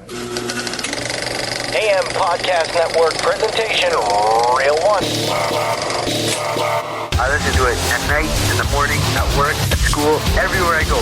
AM Podcast Network presentation, Real One. I listen to it at night, in the morning, at work, at school, everywhere I go.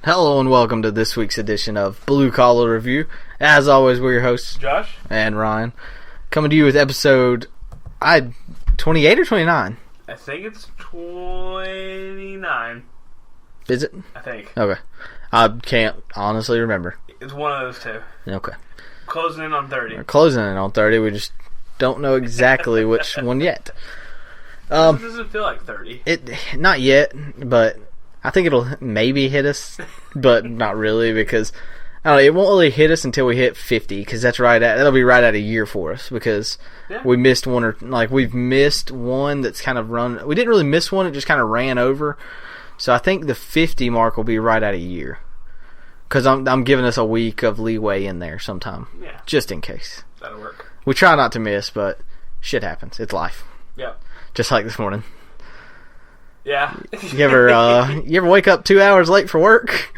Hello and welcome to this week's edition of Blue Collar Review. As always, we're your hosts, Josh and Ryan, coming to you with episode 28 or 29. I think it's 29. Is it? I think. Okay. I can't honestly remember. It's one of those two. Okay. Closing in on 30. We're closing in on 30. We just don't know exactly which one yet. It doesn't feel like 30. Not yet, but I think it'll maybe hit us, but not really, because I don't know, it won't really hit us until we hit 50, because that'll be right at a year for us, because we missed one, we've missed one that's kind of run. We didn't really miss one; it just kind of ran over. So I think the 50 mark will be right at a year, because I'm giving us a week of leeway in there sometime, just in case. That'll work. We try not to miss, but shit happens. It's life. Yep. Just like this morning. Yeah. You ever wake up 2 hours late for work?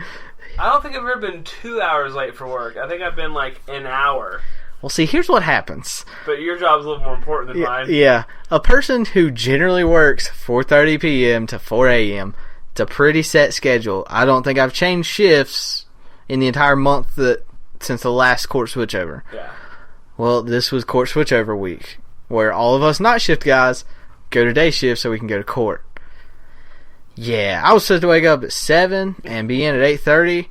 I don't think I've ever been 2 hours late for work. I think I've been like an hour. Well, see, here's what happens. But your job's a little more important than mine. Yeah. A person who generally works 4:30 p.m. to 4 a.m., it's a pretty set schedule. I don't think I've changed shifts in the entire month since the last court switchover. Yeah. Well, this was court switchover week, where all of us night shift guys go to day shift so we can go to court. Yeah, I was supposed to wake up at 7 and be in at 8:30.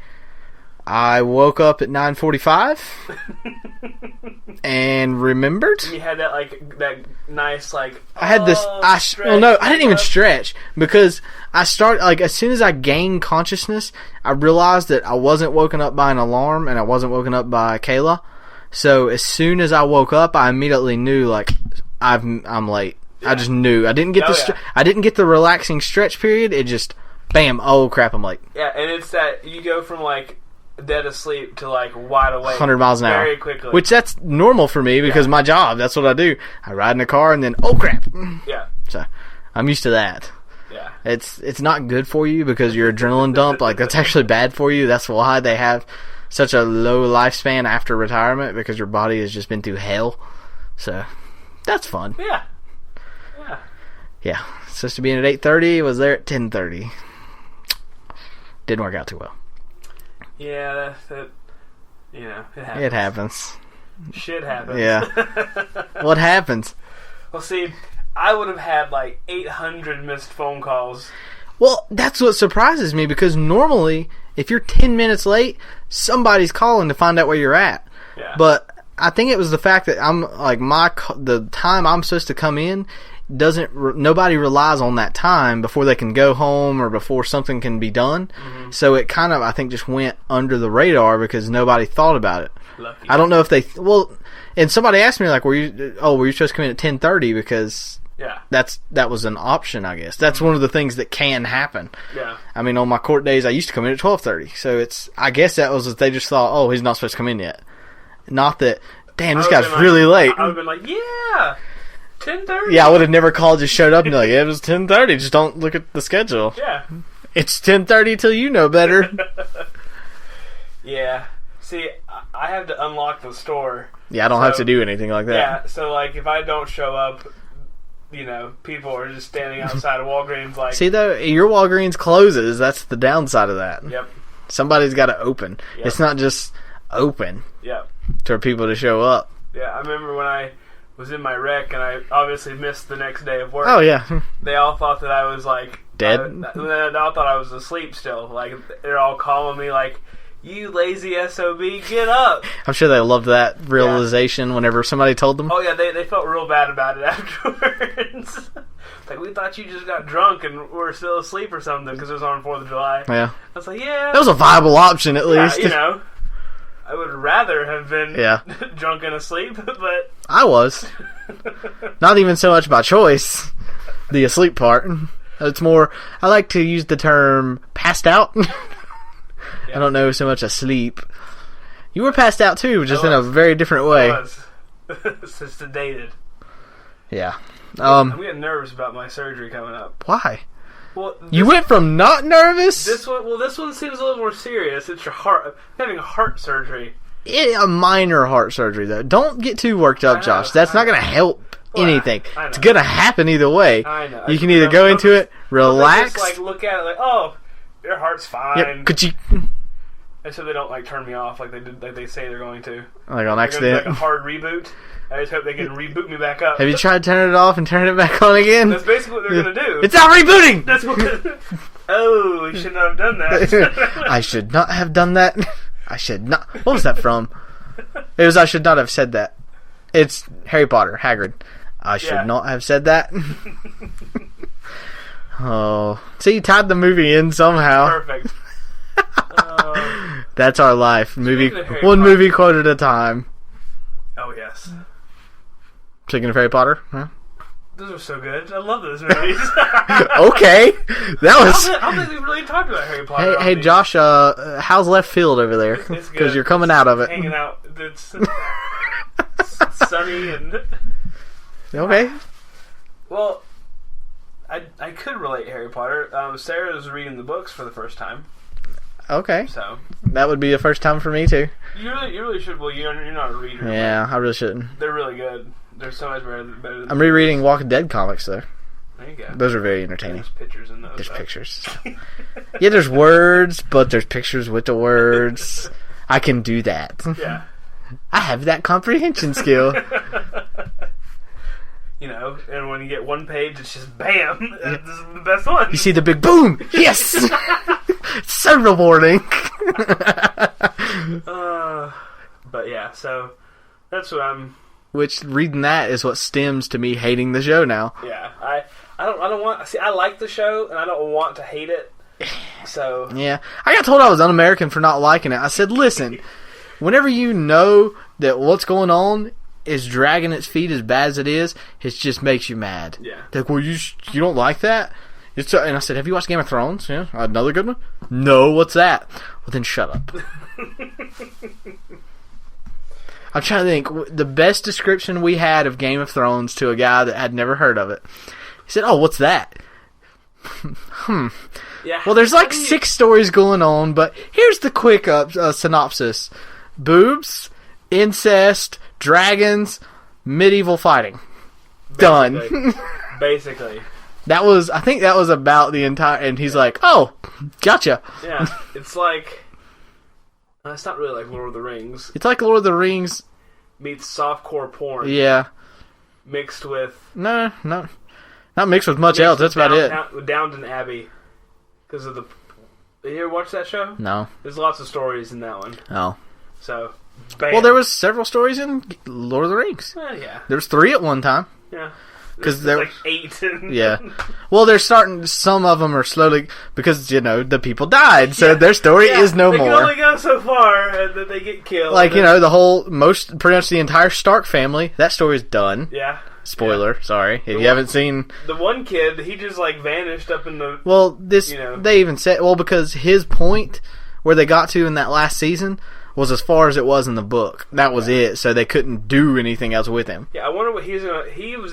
I woke up at 9:45 and remembered. You had that nice I had this. I didn't even stretch, because I started as soon as I gained consciousness, I realized that I wasn't woken up by an alarm and I wasn't woken up by Kayla. So as soon as I woke up, I immediately knew I'm late. Yeah. I just knew. I didn't get I didn't get the relaxing stretch period. It just, bam, oh crap, I'm late. Yeah, and it's that you go from dead asleep to wide awake 100 miles an hour very quickly. Which that's normal for me because my job, that's what I do. I ride in a car and then, oh crap. Yeah. So I'm used to that. Yeah. It's not good for you because your adrenaline dump, that's actually bad for you. That's why they have such a low lifespan after retirement, because your body has just been through hell. So that's fun. Yeah. Yeah, supposed to be in at 8:30, was there at 10:30. Didn't work out too well. Yeah, it happens. It happens. Shit happens. Yeah. What happens? Well, see, I would have had 800 missed phone calls. Well, that's what surprises me, because normally, if you're 10 minutes late, somebody's calling to find out where you're at. Yeah. But I think it was the fact that the time I'm supposed to come in, nobody relies on that time before they can go home or before something can be done. Mm-hmm. So it kind of, I think, just went under the radar because nobody thought about it. Lucky. I don't know if and somebody asked me were you supposed to come in at 10:30, because that was an option, I guess. That's one of the things that can happen. Yeah. I mean, on my court days, I used to come in at 12:30. So I guess that was that they just thought, oh, he's not supposed to come in yet. Not that, damn, this guy's really late. I would have been yeah. 10:30? Yeah, I would have never called, just showed up and it was 10:30. Just don't look at the schedule. Yeah. It's 10:30 till you know better. Yeah. See, I have to unlock the store. Yeah, I don't have to do anything like that. Yeah, so if I don't show up, people are just standing outside of Walgreens See, though, your Walgreens closes. That's the downside of that. Yep. Somebody's got to open. Yep. It's not just open. Yep. For people to show up. Yeah, I remember when I was in my wreck and I obviously missed the next day of work. Oh, yeah. They all thought that I was dead? They all thought I was asleep still. They're all calling me you lazy SOB, get up. I'm sure they loved that realization whenever somebody told them. Oh yeah, they felt real bad about it afterwards. We thought you just got drunk and were still asleep or something because it was on 4th of July. Yeah. I was yeah. That was a viable option at least. I would rather have been drunk and asleep, but... I was. Not even so much by choice. The asleep part. It's more, I like to use the term passed out. Yeah. I don't know so much asleep. You were passed out too, just in a was. very different way. I was. Sedated. Yeah. I'm getting nervous about my surgery coming up. Why? Well, You went from not nervous? this one seems a little more serious. It's your heart. I'm having heart surgery. A minor heart surgery, though. Don't get too worked up, I know, Josh. That's I not know. going to help Well, anything. I know. It's going to happen either way. I know. You can either go into it, relax. Just, like, look at it like, oh, your heart's fine. Yep. Could you, And so they don't like turn me off like they say they're going to. like on They're accident? gonna do, like a hard reboot. I just hope they can reboot me back up. Have you tried turning it off and turning it back on again? That's basically what they're gonna do. It's not rebooting! That's what. Oh, we should not have done that. I should not have done that. I should not. What was that from? It was I should not have said that. It's Harry Potter, Hagrid. I should Yeah. not have said that. Oh. See, you tied the movie in somehow. Perfect. That's our life. Movie, Speaking of Harry one Potter. movie quote at a time. Oh yes, Speaking of Harry Potter, huh? those are so good. I love those movies. Okay, that I was. don't think we really talked about Harry Potter. Hey, on Josh. How's left field over there? these. It's Because good. you're coming out of it. Hanging out. It's sunny and. Okay. Well, I could relate Harry Potter. Sarah was reading the books for the first time, Okay. so That would be the first time for me too. you really should. Well, you're not a reader. Yeah, I really shouldn't. but they're really good. They're so much better than. I'm rereading Walking Dead comics though. There you go. Those are very entertaining. There's pictures in those. There's though. pictures. Yeah, there's words, but there's pictures with the words. I can do that. Yeah. I have that comprehension skill. You know, and when you get one page, it's just bam. This is the best one. You see the big boom. Yes. It's so rewarding. But yeah, so that's what I'm. Which reading that is what stems to me hating the show now. Yeah, I don't want. See, I like the show, and I don't want to hate it. So Yeah, I got told I was un-American for not liking it. I said, listen, whenever you know that what's going on is dragging its feet as bad as it is, it just makes you mad. Yeah. They're like, well, you don't like that? And I said, have you watched Game of Thrones? Yeah, another good one? No, what's that? Well, then shut up. I'm trying to think. The best description we had of Game of Thrones to a guy that had never heard of it. He said, oh, what's that? yeah. Well, there's like 6 stories going on, but here's the quick synopsis. Boobs, incest, dragons, medieval fighting. Done. Basically. I think that was about the entire, and he's like, oh, gotcha. Yeah, it's like. It's not really like Lord of the Rings. It's like Lord of the Rings. Meets softcore porn. Yeah. Mixed with. No. Not mixed with much else. That's about it. With Downton Abbey. Because of the. You ever watch that show? No. There's lots of stories in that one. Oh. So. Bam. Well, there was several stories in Lord of the Rings. Yeah. There was 3 at one time. Yeah. Because There's there, like 8. yeah. Well, they're starting. Some of them are slowly because the people died, so their story is no they more. They can only go so far, and then they get killed. Like the pretty much the entire Stark family. That story's done. Yeah. Spoiler. Yeah. Sorry if you haven't seen. The one kid, he just like vanished up in the. Well, they even said because his point where they got to in that last season was as far as it was in the book. That was it. So they couldn't do anything else with him. Yeah, I wonder what he's gonna. He was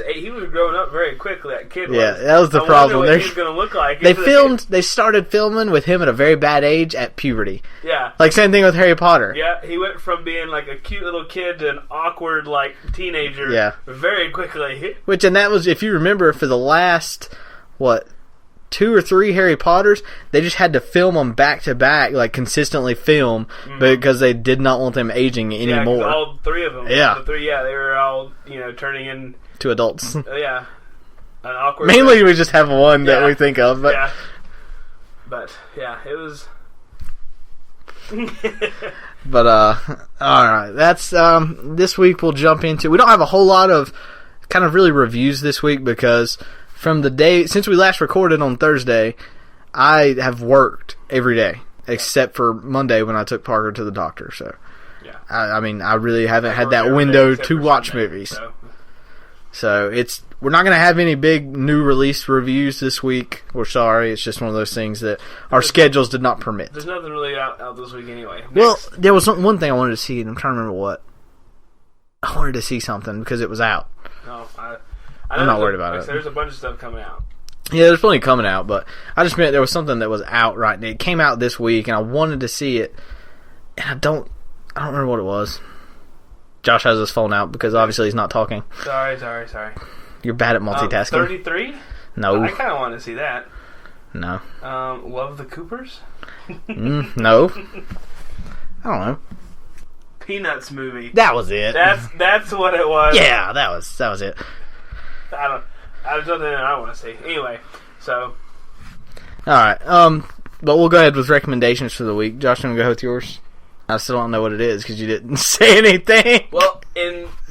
growing up very quickly. That kid. Yeah, was. that was the I problem. wonder what he's gonna look like. They started filming with him at a very bad age at puberty. Yeah. Like same thing with Harry Potter. Yeah, he went from being like a cute little kid to an awkward like teenager. Yeah. Very quickly. And that was, if you remember, for the last 2 or 3 Harry Potters, they just had to film them back to back, like consistently film, because they did not want them aging anymore. Yeah, all 3 of them. Yeah. The 3, they were all turning in. To adults. Yeah. An awkward. Mainly, we just have one that we think of, but Yeah. But yeah, it was. all right. That's this week. We'll jump into. We don't have a whole lot of kind of really reviews this week because from the day since we last recorded on Thursday, I have worked every day except for Monday when I took Parker to the doctor. So Yeah. I mean, I really haven't had that window to watch movies. So we're not going to have any big new release reviews this week. We're sorry. It's just one of those things that our schedules did not permit. There's nothing really out this week anyway. Well, there was one thing I wanted to see, and I'm trying to remember what. I wanted to see something because it was out. No, I'm not worried about it. There's a bunch of stuff coming out. Yeah, there's plenty coming out, but I just meant there was something that was out right now. It came out this week, and I wanted to see it, and I don't remember what it was. Josh has his phone out because obviously he's not talking. Sorry. You're bad at multitasking. 33? No. I kind of want to see that. No. Love the Coopers? No. I don't know. Peanuts movie. That was it. That's what it was. Yeah, that was it. There's nothing that I want to see. Anyway, so. Alright, but we'll go ahead with recommendations for the week. Josh, you want to go with yours? I still don't know what it is because you didn't say anything. Well,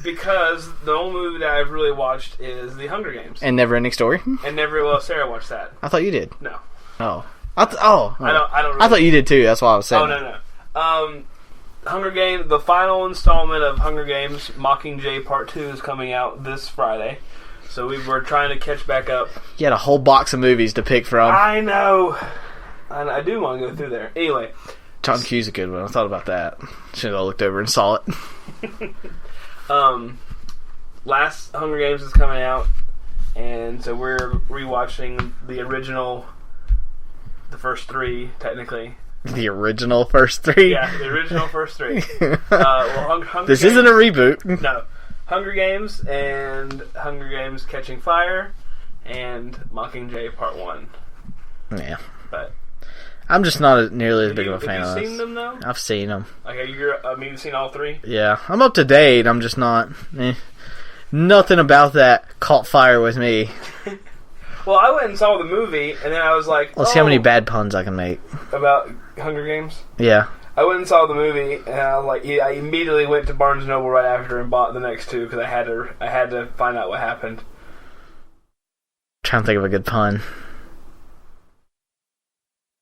because the only movie that I've really watched is The Hunger Games. And Never Ending Story? And Sarah watched that. I thought you did. No. Oh. I don't really... I thought you did too, that's why I was saying. Oh, no. Hunger Games, the final installment of Hunger Games, Mockingjay Part 2 is coming out this Friday. So we were trying to catch back up. You had a whole box of movies to pick from. I know. And I do want to go through there. Anyway. John Q's a good one. I thought about that. Should have looked over and saw it. Last Hunger Games is coming out. And so we're rewatching the original, the first three, technically. The original first three? Yeah, the original first three. Hunger this Games, isn't a reboot. No. Hunger Games and Hunger Games Catching Fire and Mockingjay Part 1. Yeah. But I'm just not nearly as big of a fan of Have you this. seen them, though? I've seen them. Like, you've seen all three? Yeah. I'm up to date. I'm just not... Nothing about that caught fire with me. Well, I went and saw the movie, and then I was like... Let's see how many bad puns I can make. About Hunger Games? Yeah. I went and saw the movie, and I was like, I immediately went to Barnes & Noble right after and bought the next two, because I had to find out what happened. Trying to think of a good pun.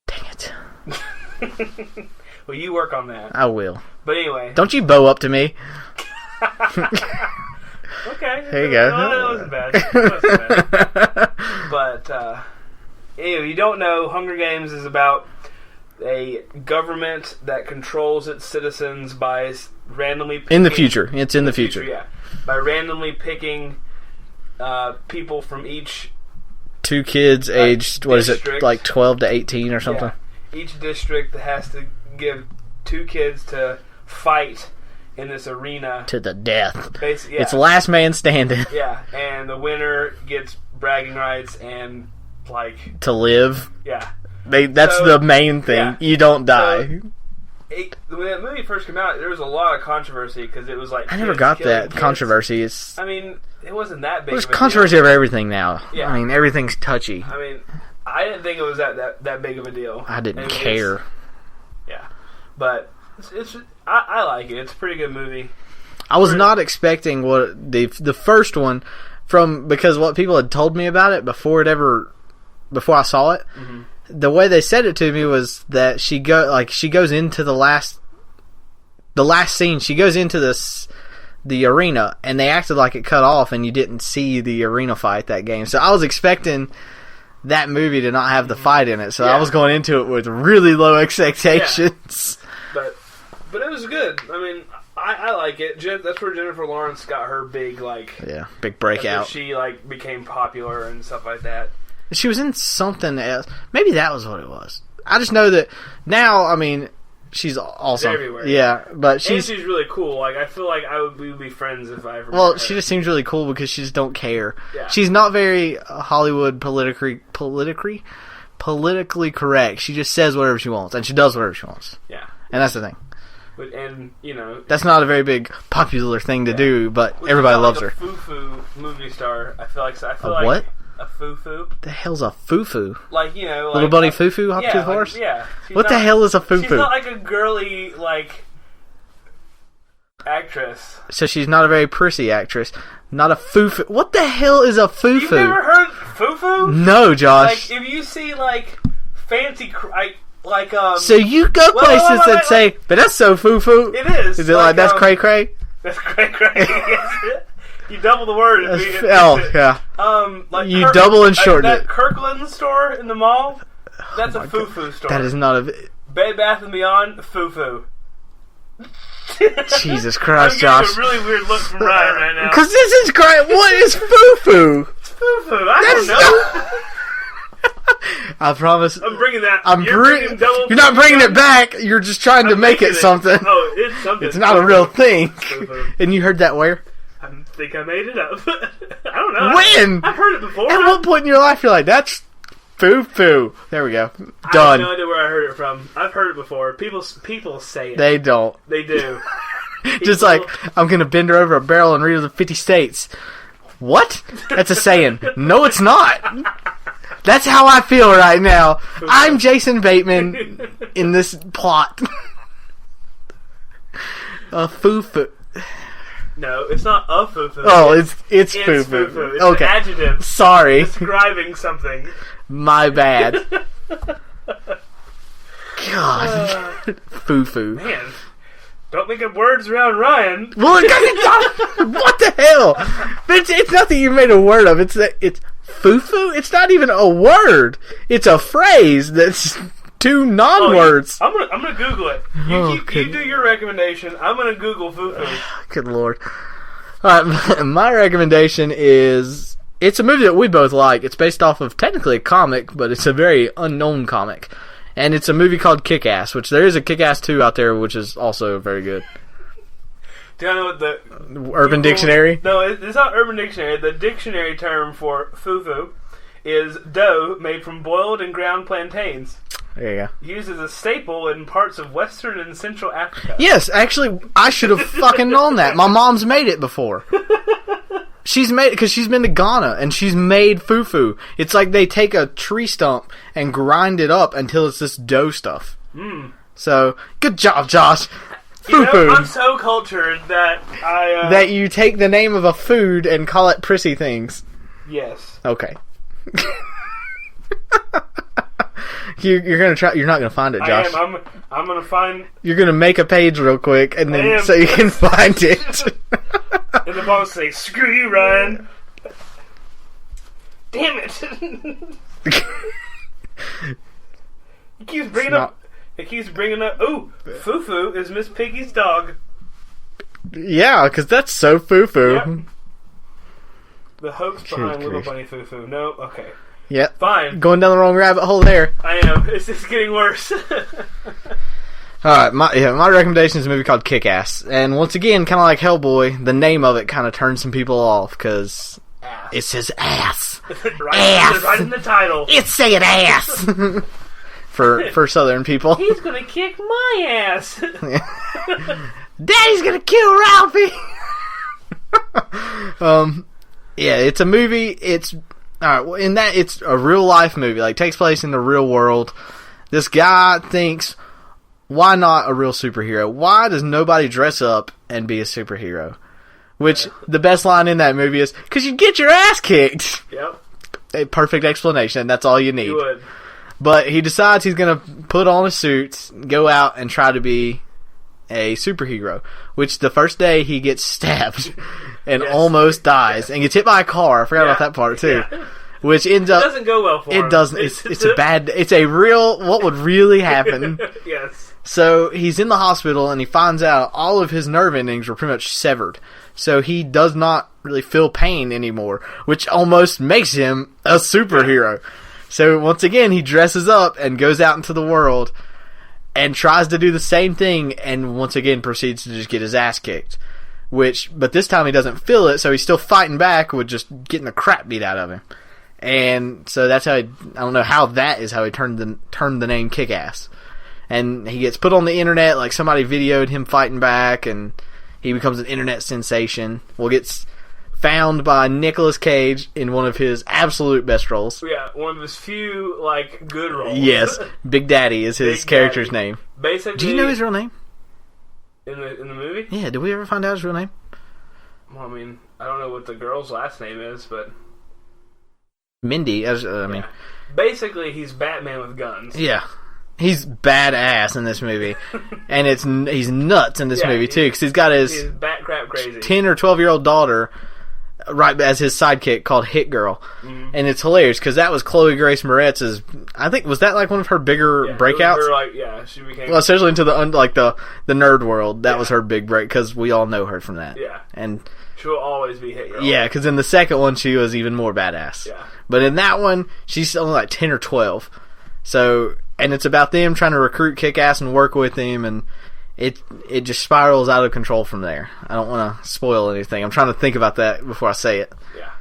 Dang it. Well, you work on that. I will. But anyway. Don't you bow up to me. Okay. There you go. No, it wasn't bad. But, anyway, you don't know, Hunger Games is about a government that controls its citizens by randomly picking... In the future. It's in the future. Yeah. By randomly picking people from each... 2 kids aged, what district. is it, like 12 to 18 or something? Yeah. Each district has to give 2 kids to fight in this arena. To the death. Basically, yeah. It's last man standing. Yeah, and the winner gets bragging rights and, like... To live. Yeah. That's the main thing. Yeah. You don't die. When that movie first came out, there was a lot of controversy because it was like... I never got that kids. Controversy. I mean, it wasn't that big There's of a controversy deal. over everything now. Yeah. I mean, everything's touchy. I mean, I didn't think it was that big of a deal. I didn't care. Yeah. But I like it. It's a pretty good movie. I was not expecting what the first one because what people had told me about it before I saw it. Mm-hmm. The way they said it to me was that she goes into the last scene. She goes into the arena, and they acted like it cut off, and you didn't see the arena fight that game. So I was expecting that movie to not have the fight in it. So I was going into it with really low expectations. Yeah. But it was good. I mean, I like it. That's where Jennifer Lawrence got her big big breakout. She became popular and stuff like that. She was in something else. Maybe that was what it was. I just know that now. I mean, she's awesome. She's everywhere. Yeah, but she's really cool. Like, I feel like we would be friends if I ever. Well, met her. she just seems really cool because she just don't care. Yeah. She's not very Hollywood politically correct. She just says whatever she wants, and she does whatever she wants. Yeah, and that's the thing. And that's not a very big popular thing to do, but everybody loves her. Foo Foo movie star. I feel like what? A Foo Foo. The hell's a Foo Foo? Like, little buddy Foo Foo hop to the horse. Yeah. What the hell is a Foo Foo? She's not like a girly actress. So she's not a very prissy actress. Not a Foo Foo. What the hell is a Foo Foo? You've never heard Foo Foo? No, Josh. Like, if you see fancy so you go places that say, but that's so Foo Foo. It is. Is it like that's cray cray? That's cray cray. You double the word. Yeah. Like You double and shorten that it. Kirkland store in the mall. That's a Foo Foo store. That is not a... Bed Bath & Beyond, Foo Foo. Jesus Christ, I'm Josh. getting a really weird look from Ryan right now. Because this is great. What is Foo Foo? It's Foo Foo. I don't know. I promise. I'm bringing that. You're not bringing it back. You're just trying to make it something. Oh, it's something. It's not a real thing. Foo-foo. And you heard that where? I think I made it up. I don't know. When? I've heard it before. At what point in your life you're like, that's Foo Foo? There we go. I have Done. no idea where I heard it from. I've heard it before. People say it. They don't. They do. Just like, I'm going to bend her over a barrel and read her the 50 states. What? That's a saying. No, it's not. That's how I feel right now. I'm Jason Bateman in this plot. Foo Foo. No, it's not a Foo Foo. Oh, it's Foo Foo Foo. Foo. It's Okay. an adjective Sorry. describing something. My bad. God. Foo Foo. Man, don't make up words around Ryan. Well, what the hell? It's nothing you made a word of. It's Foo Foo? It's not even a word. It's a phrase that's two non-words. I'm gonna Google it. You do your recommendation. I'm gonna Google Foo Foo. Good Lord. Alright, my recommendation is... It's a movie that we both like. It's based off of technically a comic, but it's a very unknown comic. And it's a movie called Kick-Ass, which there is a Kick-Ass 2 out there, which is also very good. Do you know what the... Urban Dictionary? No, it's not Urban Dictionary. The dictionary term for Foo Foo is dough made from boiled and ground plantains. There you go. Used as a staple in parts of Western and Central Africa. Yes, actually, I should have fucking known that. My mom's made it before. She's made it because she's been to Ghana and she's made fufu. It's like they take a tree stump and grind it up until it's this dough stuff. So, good job, Josh. Fufu. I'm so cultured that I... that you take the name of a food and call it prissy things. Yes. Okay. You're gonna try. You're not gonna find it, Josh. I am. I'm gonna find... You're gonna make a page real quick and then so you can find it. And the boss say, "Screw you, Ryan." Damn it! He keeps bringing up. Ooh, Foo Foo is Miss Piggy's dog. Yeah, because that's so Foo Foo. Yep. The hoax behind Little grief. Bunny Foo Foo. No, okay, Yep. fine. Going down the wrong rabbit hole there. I am. It's just getting worse. Alright, my recommendation is a movie called Kick-Ass. And once again, kind of like Hellboy, the name of it kind of turns some people off, because it says ass. Right in the title. It's saying ass! for Southern people. He's gonna kick my ass. Daddy's gonna kill Ralphie! Yeah, it's a movie, it's a real life movie, like takes place in the real world. This guy thinks, why not a real superhero? Why does nobody dress up and be a superhero? Which, the best line in that movie is, because you get your ass kicked. Yep. A perfect explanation, that's all you need. You would. But he decides he's going to put on a suit, go out and try to be a superhero. Which the first day he gets stabbed and almost dies and gets hit by a car. I forgot about that part too. Yeah. Which ends up... It doesn't go well for him. It doesn't. It's a real... What would really happen. Yes. So he's in the hospital and he finds out all of his nerve endings were pretty much severed. So he does not really feel pain anymore, which almost makes him a superhero. So once again, he dresses up and goes out into the world and tries to do the same thing, and once again proceeds to just get his ass kicked. But this time he doesn't feel it, so he's still fighting back with just getting the crap beat out of him. And so that's how I don't know how that is how he turned the name Kick-Ass. And he gets put on the internet, like somebody videoed him fighting back, and he becomes an internet sensation. Well, gets found by Nicolas Cage in one of his absolute best roles. Yeah, one of his few, good roles. Yes, Big Daddy is his character's name. Basically, do you know his real name? In the movie? Yeah, did we ever find out his real name? Well, I mean, I don't know what the girl's last name is, but... Mindy, I mean... Basically, he's Batman with guns. Yeah. He's badass in this movie. And he's nuts in this movie, too, because he's got his bat crap crazy. 10 or 12-year-old daughter right as his sidekick called Hit Girl, Mm-hmm. and it's hilarious because that was Chloe Grace Moretz's. I think was that like one of her bigger breakouts. She became. Well, especially into the nerd world. That was her big break because we all know her from that. Yeah, and she'll always be Hit Girl. Yeah, because in the second one she was even more badass. Yeah, but in that one she's only like 10 or 12. So, and it's about them trying to recruit Kick-Ass and work with him, and it just spirals out of control from there. I don't want to spoil anything. I'm trying to think about that before I say it. Yeah.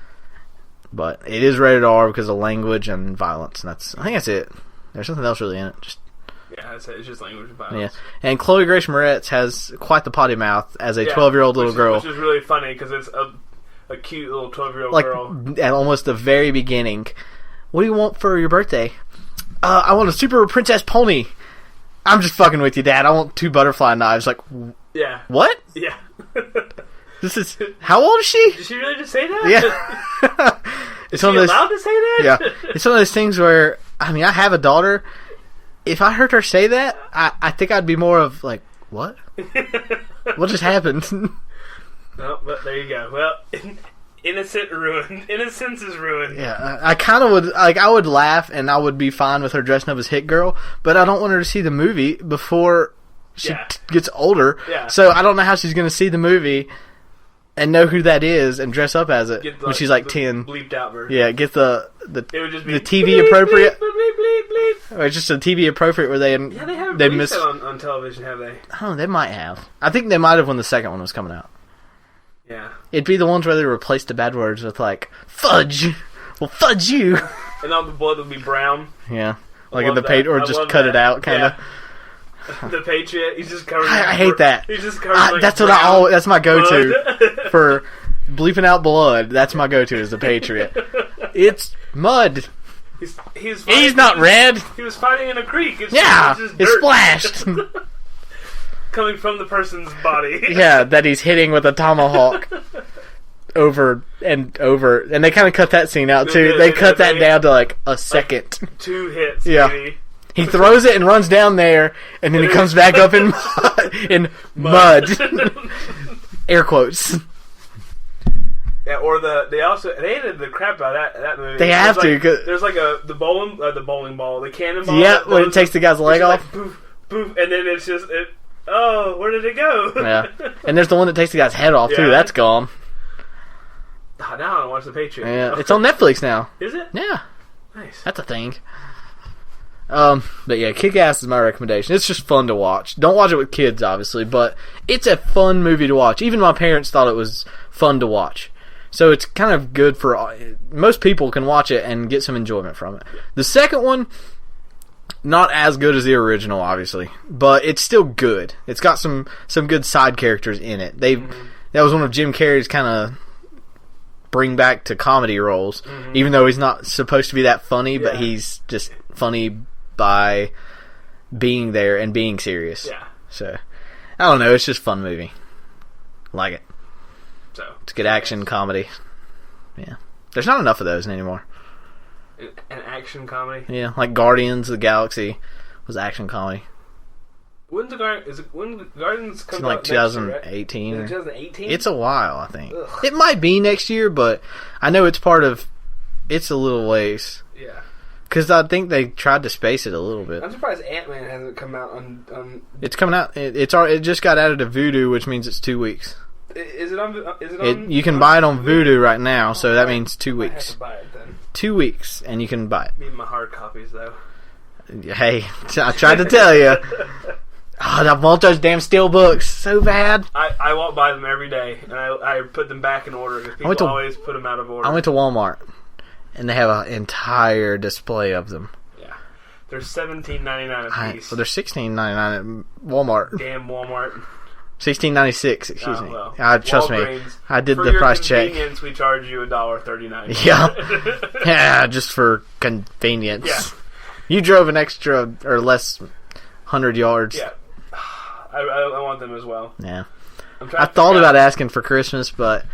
But it is rated R because of language and violence, and I think that's it. There's nothing else really in it. Yeah, that's it. It's just language and violence. Yeah, and Chloe Grace Moretz has quite the potty mouth as a 12-year-old little girl. Which is really funny because it's a cute little 12-year-old girl. Like, at almost the very beginning, what do you want for your birthday? I want a super princess pony. I'm just fucking with you, Dad. I want 2 butterfly knives. Like, yeah. What? Yeah. This is... How old is she? Did she really just say that? Yeah. Is she allowed to say that? Yeah. It's one of those things where, I mean, I have a daughter. If I heard her say that, I think I'd be more of, like, what? What just happened? Oh, but there you go. Well, innocence is ruined. Yeah, I kind of would, like, I would laugh and I would be fine with her dressing up as Hit Girl, but I don't want her to see the movie before she gets older. Yeah. So I don't know how she's going to see the movie and know who that is and dress up as it when she's like 10. Bleeped out version. Yeah, get the it would just be the TV appropriate. Bleep, bleep, bleep, bleep. Or it's just a TV appropriate where they haven't they released that on television, have they? Oh, they might have. I think they might have when the second one was coming out. Yeah. It'd be the ones where they replaced the bad words with, like, fudge. Well, fudge you. And all the blood would be brown. Yeah. Like in the page, or just cut it out, kind of. Yeah. The Patriot, he's just covered. I hate that. He's just covered. That's what that's my go-to for bleeping out blood. That's my go-to is the Patriot. It's mud. He's not red. He was fighting in a creek. It's it's splashed. Coming from the person's body. Yeah, that he's hitting with a tomahawk over and over. And they kind of cut that scene out, too. They cut that down to, like, a second. Like 2 hits, yeah. maybe. He throws it and runs down there, and then he comes back up in mud. Air quotes. Yeah, or they hated the crap out of that movie. They have to. There's like the bowling ball, the cannonball. Yeah, when it takes the guy's leg off. Like, poof, poof, and then it's just oh, where did it go? Yeah, and there's the one that takes the guy's head off too. That's gone. Oh, now I want to watch the Patriot. Yeah, it's on Netflix now. Is it? Yeah, nice. That's a thing. But yeah, Kick-Ass is my recommendation. It's just fun to watch. Don't watch it with kids, obviously, but it's a fun movie to watch. Even my parents thought it was fun to watch. So it's kind of good for... Most people can watch it and get some enjoyment from it. The second one, not as good as the original, obviously, but it's still good. It's got some good side characters in it. That was one of Jim Carrey's kind of bring back to comedy roles, even though he's not supposed to be that funny, but he's just funny by being there and being serious. Yeah. So, I don't know. It's just a fun movie. Like it. So it's good action comedy. Yeah. There's not enough of those anymore. An action comedy? Yeah, like Guardians of the Galaxy was action comedy. When's the Guardians come out? Like 2018. Next year, right? 2018? It's a while, I think. Ugh. It might be next year, but I know it's part of... It's a little ways. Yeah. Because I think they tried to space it a little bit. I'm surprised Ant-Man hasn't come out on... It's coming out... It just got added to Vudu, which means it's 2 weeks. Is it on... You can buy it on Vudu right now, so that means 2 weeks. I have to buy it then. 2 weeks, and you can buy it. Need my hard copies, though. Hey, I tried to tell you. I want those damn steel books so bad. I walk by them every day, and I put them back in order because people always put them out of order. I went to Walmart, and they have an entire display of them. Yeah, they're $17.99 a piece. Well, they're $16.99 at Walmart. Damn Walmart. $16.96. Excuse me. Well, trust me, I did the price check. For your convenience, we charge you $1.39. Yeah, yeah, just for convenience. Yeah. You drove an extra or less 100 yards. Yeah, I want them as well. Yeah, I thought about asking for Christmas, but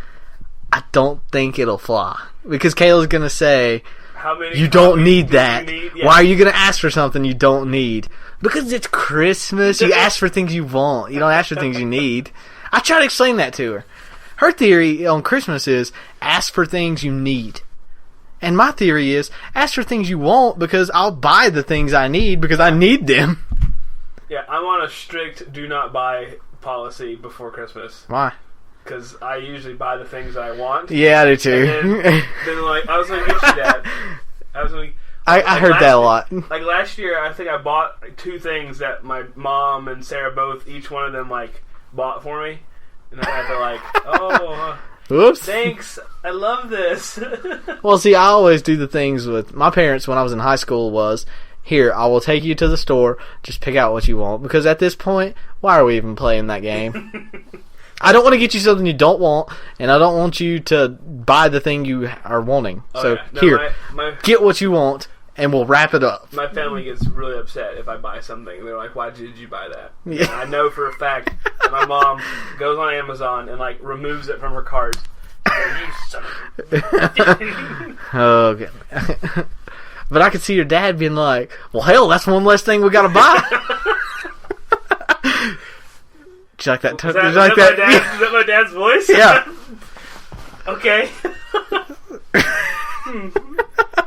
I don't think it'll fly because Kayla's gonna say, "You don't need that. Yeah. Why are you gonna ask for something you don't need?" Because it's Christmas. You ask for things you want. You don't ask for things you need. I try to explain that to her. Her theory on Christmas is ask for things you need. And my theory is ask for things you want because I'll buy the things I need because I need them. Yeah, I'm on a strict do not buy policy before Christmas. Why? Because I usually buy the things I want. Yeah, I do too. Then like, I was going to get you that. I heard that a lot. Like last year, I think I bought 2 things that my mom and Sarah both, each one of them, like, bought for me. And I had to, like, Oops. Thanks. I love this. Well, see, I always do the things with my parents when I was in high school was, here, I will take you to the store, just pick out what you want. Because at this point, why are we even playing that game? I don't want to get you something you don't want, and I don't want you to buy the thing you are wanting. Here, get what you want, and we'll wrap it up. My family gets really upset if I buy something. They're like, why did you buy that? Yeah. And I know for a fact that my mom goes on Amazon and, like, removes it from her cart. Like, you son of a... Okay. But I could see your dad being like, well, hell, that's one less thing we got to buy. Did you like that? Is that my dad's voice? Yeah. Okay.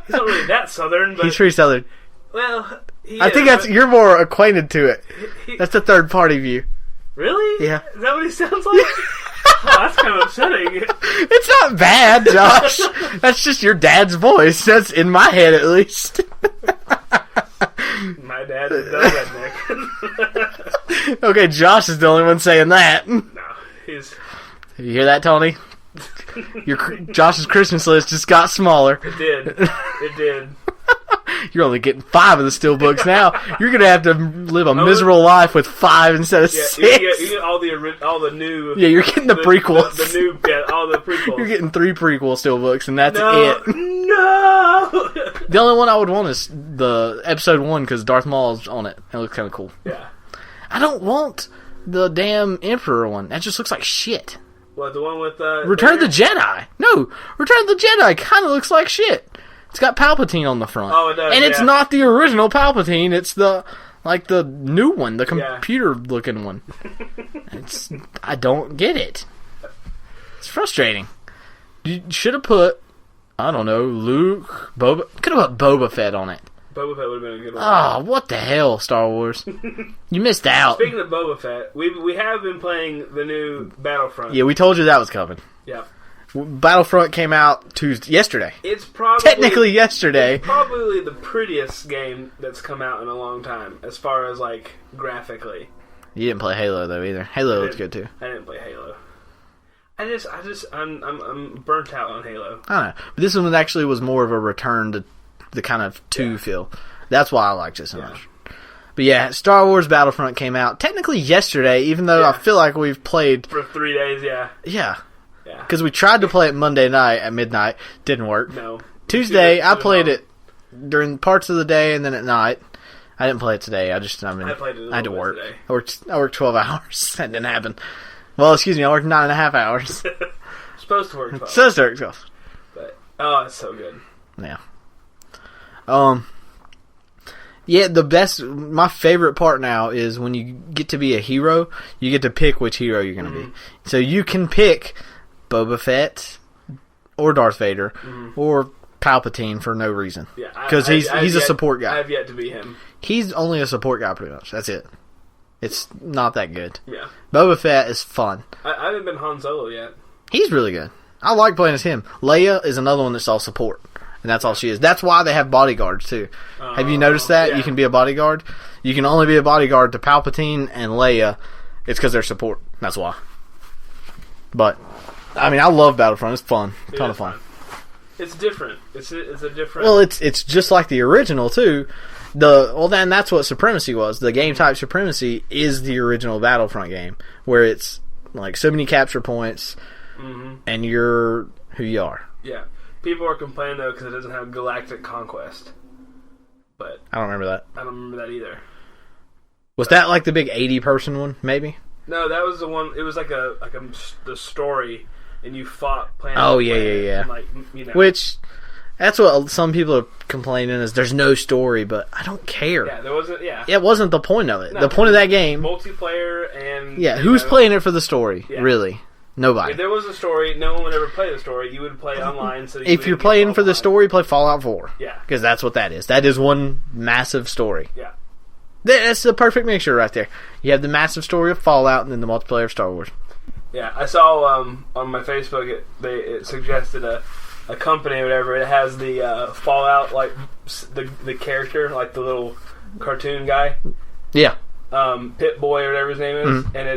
He's not really that southern, but... He's pretty southern. Well, I think you're more acquainted to it. That's the third party view. Really? Yeah. Is that what he sounds like? Oh, that's kind of upsetting. It's not bad, Josh. That's just your dad's voice. That's in my head, at least. My dad is redneck. Okay, Josh is the only one saying that. No, he's... You hear that, Tony? Josh's Christmas list just got smaller. It did. It did. You're only getting 5 of the steelbooks now. You're gonna have to live a miserable life with 5 instead of 6. You get all the new. Yeah, you're getting the prequels. All the prequels. You're getting 3 prequel steelbooks, and that's it. No. The only one I would want is the episode 1 because Darth Maul's on it. It looks kind of cool. Yeah. I don't want the damn Emperor one. That just looks like shit. What, the one with Return of the Jedi? No, Return of the Jedi kind of looks like shit. It's got Palpatine on the front. Oh, it does. And it's not the original Palpatine. It's the new one, the computer-looking one. I don't get it. It's frustrating. You should have put, I don't know, Luke, Boba. Could have put Boba Fett on it. Boba Fett would have been a good one. Oh, what the hell, Star Wars? You missed out. Speaking of Boba Fett, we have been playing the new Battlefront. Yeah, we told you that was coming. Yeah. Battlefront came out yesterday. It's probably technically yesterday. It's probably the prettiest game that's come out in a long time, as far as like graphically. You didn't play Halo though either. Halo looks good too. I didn't play Halo. I'm burnt out on Halo. I don't know, but this one actually was more of a return to the kind of 2 feel. That's why I liked it so much. But yeah, Star Wars Battlefront came out technically yesterday, even though I feel like we've played for 3 days. Yeah. Yeah. Because we tried to play it Monday night at midnight. Didn't work. No. Tuesday, I played it during parts of the day and then at night. I didn't play it today. I played it I had to work. Today. I worked 12 hours. That didn't happen. Well, excuse me, I worked 9.5 hours. Supposed to work 12. Supposed to work 12. But, oh, it's so good. Yeah. Yeah, my favorite part now is when you get to be a hero, you get to pick which hero you're going to be. So you can pick Boba Fett or Darth Vader or Palpatine for no reason. Yeah, because he's a support guy. I have yet to be him. He's only a support guy, pretty much. That's it. It's not that good. Yeah. Boba Fett is fun. I haven't been Han Solo yet. He's really good. I like playing as him. Leia is another one that's all support. And that's all she is. That's why they have bodyguards, too. Have you noticed that? Yeah. You can be a bodyguard. You can only be a bodyguard to Palpatine and Leia. It's because they're support. That's why. But, I mean, I love Battlefront. It's fun. A ton of fun. It's different. It's a different... Well, it's just like the original, too. Then that's what Supremacy was. The game type Supremacy is the original Battlefront game. Where it's, like, so many capture points, and you're who you are. Yeah. People are complaining, though, because it doesn't have Galactic Conquest. But I don't remember that. I don't remember that either. Was that like the big 80-person one, maybe? No, that was the one. It was like the story, and you fought planet. Oh, yeah. And, like, you know. Which, that's what some people are complaining is there's no story, but I don't care. Yeah, there wasn't, It wasn't the point of it. No, the point of that game... Multiplayer and... Yeah, who's playing it for the story, really? Nobody. If there was a story, no one would ever play the story. You would play online. So If you're playing for the story, play Fallout 4. Yeah. Because that's what that is. That is one massive story. Yeah. That's the perfect mixture right there. You have the massive story of Fallout and then the multiplayer of Star Wars. Yeah, I saw on my Facebook it suggested a company or whatever. It has the Fallout, like the character, like the little cartoon guy. Yeah. Pit Boy or whatever his name is, Mm-hmm. and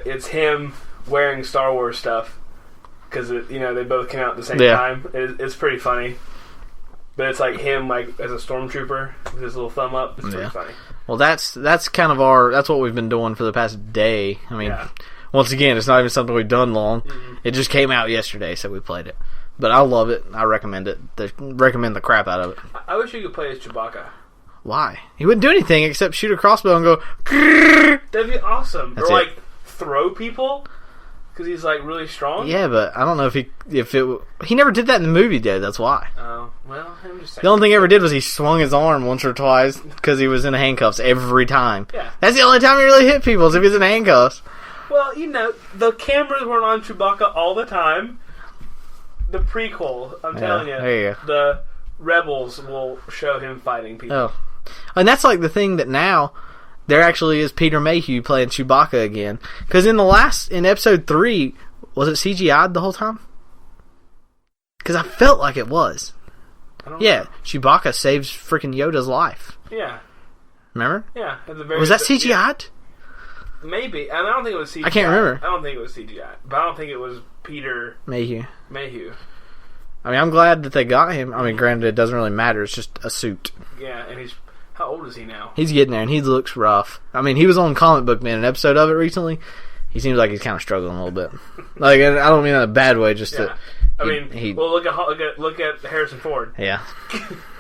it's him wearing Star Wars stuff because they both came out at the same Yeah. time. It's pretty funny, but it's like him like as a stormtrooper with his little thumb up. It's pretty funny. Well, that's kind of that's what we've been doing for the past day. I mean, Yeah. once again, it's not even something we've done long. Mm-hmm. It just came out yesterday, so we played it. But I love it. I recommend it. Recommend the crap out of it. I wish you could play as Chewbacca. Why? He wouldn't do anything except shoot a crossbow and go. That'd be awesome. That's or like it. throw people because he's like really strong. Yeah, but I don't know if he never did that in the movie, though. That's why. Oh well, I'm just saying. The only thing he ever did was he swung his arm once or twice because he was in handcuffs every time. Yeah. That's the only time he really hit people is if he's in handcuffs. Well, the cameras weren't on Chewbacca all the time. The prequel, I'm telling you, there you go. the Rebels will show him fighting people. Oh. And that's like the thing that now there actually is Peter Mayhew playing Chewbacca again. Because in episode 3, was it CGI'd the whole time? Because I felt like it was. I don't Yeah, know. Chewbacca saves freaking Yoda's life. Yeah. Remember? Yeah. At the very Was that CGI'd? Yeah, maybe. And I don't think it was CGI. I can't remember. I don't think it was CGI. But I don't think it was Peter Mayhew. Mayhew. I mean, I'm glad that they got him. I mean, granted, it doesn't really matter. It's just a suit. Yeah, and how old is he now? He's getting there, and he looks rough. I mean, he was on Comic Book Man, an episode of it recently. He seems like he's kind of struggling a little bit. Like, and I don't mean that in a bad way, just Yeah. that... Well, look at Harrison Ford. Yeah.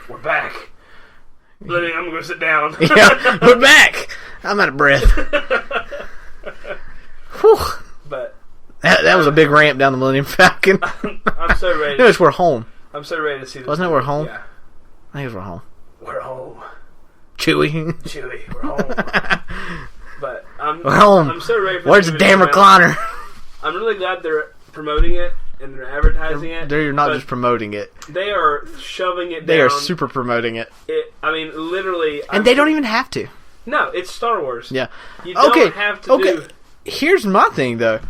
We're back. I'm going to sit down. Yeah, we're back! I'm out of breath. Whew. But That was a big ramp down the Millennium Falcon. I'm so ready. Notice we're home. I'm so ready to see this. Wasn't it We're Home? Yeah. I think it was We're Home. We're home. Chewie. Chewie, we're home. But We're home. I'm so ready for Where's the this damn movie to come out. recliner? I'm really glad they're promoting it and they're advertising it. They're not but just promoting it. They are shoving it down. They are super promoting it. I mean, literally. And they don't even have to. No, it's Star Wars. Yeah. You don't have to do... Here's my thing, though.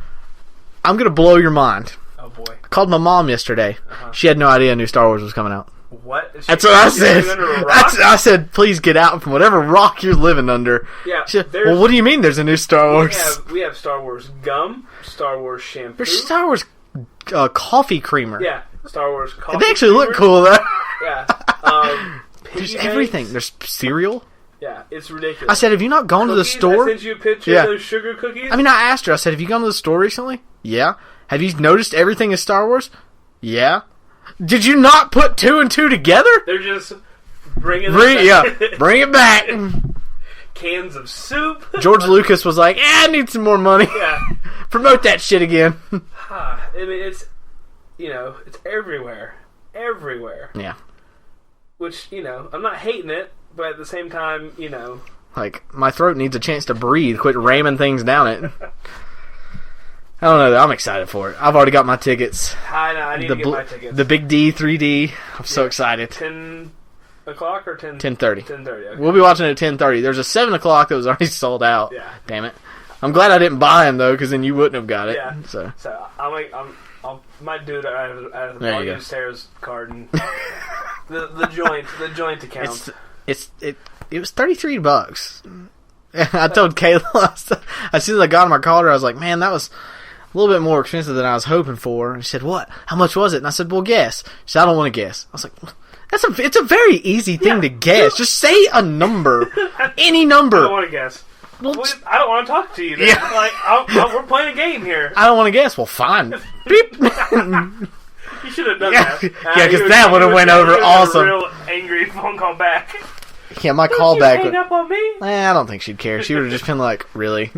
I'm going to blow your mind. Oh, boy. I called my mom yesterday. She had no idea new Star Wars was coming out. What? That's what I said. Living under a rock? I said, please get out from whatever rock you're living under. Yeah. She said, well, what do you mean there's a new Star Wars? We have Star Wars gum, Star Wars shampoo. There's Star Wars coffee creamer. Yeah, Star Wars coffee. They actually look creamer. cool, though. Yeah. There's Piggy everything. banks. There's cereal. Yeah, it's ridiculous. I said, have you not gone to the Cookies? store? I sent you a picture Yeah. of those sugar cookies. I mean, I asked her. I said, have you gone to the store recently? Yeah. Have you noticed everything is Star Wars? Yeah. Did you not put 2 and 2 together? They're just bringing Bring it back. cans of soup. George Lucas was like, I need some more money. Yeah. Promote that shit again. I mean, it's it's everywhere. Everywhere. Yeah. Which, I'm not hating it, but at the same time, Like, my throat needs a chance to breathe. Quit ramming things down it. I don't know. I'm excited for it. I've already got my tickets. I need to get my tickets. The Big D 3D. I'm so excited. 10 o'clock or 10? 10:30. 10:30. Okay. We'll be watching it at 10:30. There's a 7 o'clock that was already sold out. Yeah. Damn it. I'm glad I didn't buy them though, because then you wouldn't have got it. Yeah. So I might do it out of There I'll you go. use Sarah's card and the joint account. it was $33. I told Kayla as soon as I got him, I called her. I was like, "Man, that was a little bit more expensive than I was hoping for." And she said, "What? How much was it?" And I said, "Well, guess." She said, "I don't want to guess." I was like, it's a very easy thing to guess. Just say a number, any number. I don't want to guess. Well, I don't want to talk to you. Then. Yeah. Like we're playing a game here. I don't want to guess. Well, fine. Beep. You should have done Yeah. that. Yeah, 'cause that would've went over awesome. A real angry phone call back. Yeah, my Don't callback. you hang up on me? I don't think she'd care. She would have just been like, "Really?"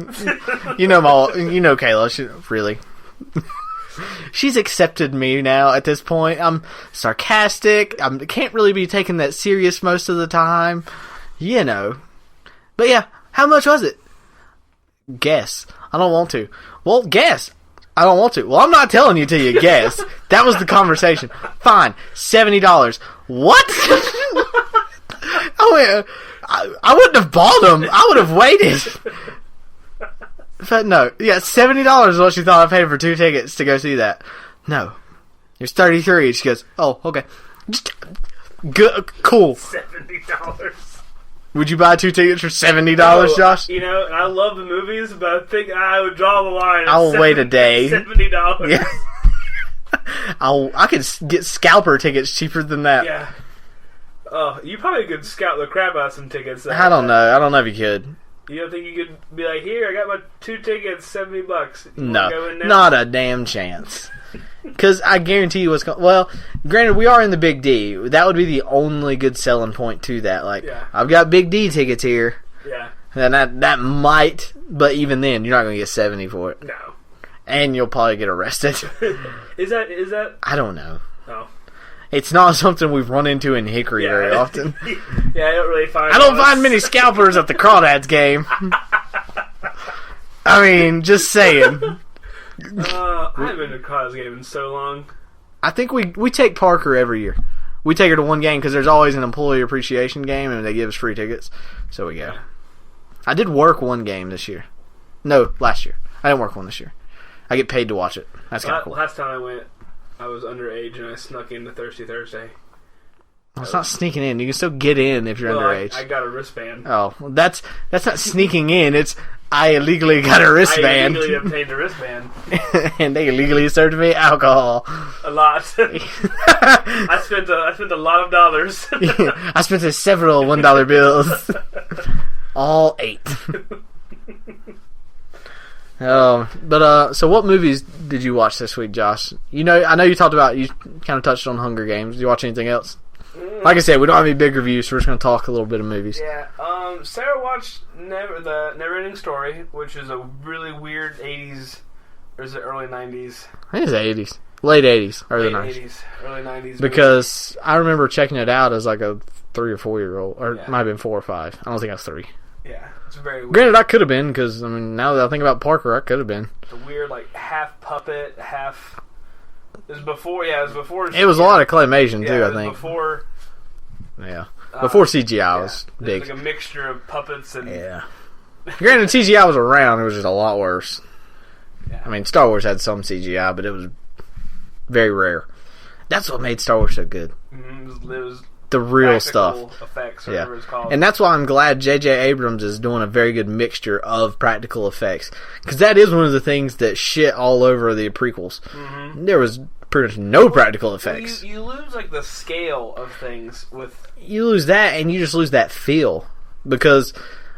You know Kayla. She really. She's accepted me now at this point. I'm sarcastic. I can't really be taken that serious most of the time. But yeah, how much was it? Guess. I don't want to. Well, guess. I don't want to. Well, I'm not telling you till you guess. That was the conversation. Fine, $70. What? I wouldn't have bought them. I would have waited. But no, yeah, $70 is what she thought I paid for 2 tickets to go see that. No, it's 33. She goes, oh, okay, good, cool. $70. Would you buy 2 tickets for $70, Josh? You know, and I love the movies, but I think I would draw the line. I'll wait a day. $70. Yeah. I could get scalper tickets cheaper than that. Yeah. Oh, you probably could scout the crap out of some tickets. I don't know. I don't know if you could. You don't think you could be like, here, I got my 2 tickets, $70. No, not a damn chance. Because I guarantee you what's going. Well, granted, we are in the Big D. That would be the only good selling point to that. Like, yeah. I've got Big D tickets here. Yeah. And that might, but even then, you're not going to get 70 for it. No. And you'll probably get arrested. Is that? I don't know. No. It's not something we've run into in Hickory very often. Yeah, I don't really find. I don't find many scalpers at the Crawdads game. I mean, just saying. I haven't been to a Crawdads game in so long. I think we take Parker every year. We take her to one game because there's always an employee appreciation game and they give us free tickets. So we go. I did work one game this year. No, last year. I didn't work one this year. I get paid to watch it. That's kind of cool. Last time I went, I was underage and I snuck into Thirsty Thursday. Well, it's not sneaking in. You can still get in if you're underage. I got a wristband. Oh, well, that's not sneaking in. It's I illegally got a wristband. I illegally obtained a wristband. And they illegally served me alcohol. A lot. I spent a lot of dollars. I spent several $1 bills. All 8. So what movies did you watch this week, Josh? You know you kind of touched on Hunger Games. Did you watch anything else? Like I said, we don't have any big reviews, so we're just going to talk a little bit of movies. Yeah. Sarah watched the Never-Ending Story, which is a really weird 80s, or is it early 90s? I think it's the 80s. Late 80s. Early 90s. Early 90s. Because I remember checking it out as like a 3 or 4 year old, or it might have been 4 or 5. I don't think I was 3. Yeah, it's very weird. Granted, I could have been, because, I mean, now that I think about Parker, I could have been. The weird, like, half puppet, half... It was before... It was a lot of claymation, too, I think. before... Yeah. Before CGI was big. It was like a mixture of puppets and... Yeah. Granted, CGI was around, it was just a lot worse. Yeah. I mean, Star Wars had some CGI, but it was very rare. That's what made Star Wars so good. Mm-hmm. It was the real stuff. Effects, or whatever it's called. And that's why I'm glad J.J. Abrams is doing a very good mixture of practical effects. Because that is one of the things that shit all over the prequels. Mm-hmm. There was pretty much no practical effects. You lose, like, the scale of things with... You lose that, and you just lose that feel. Because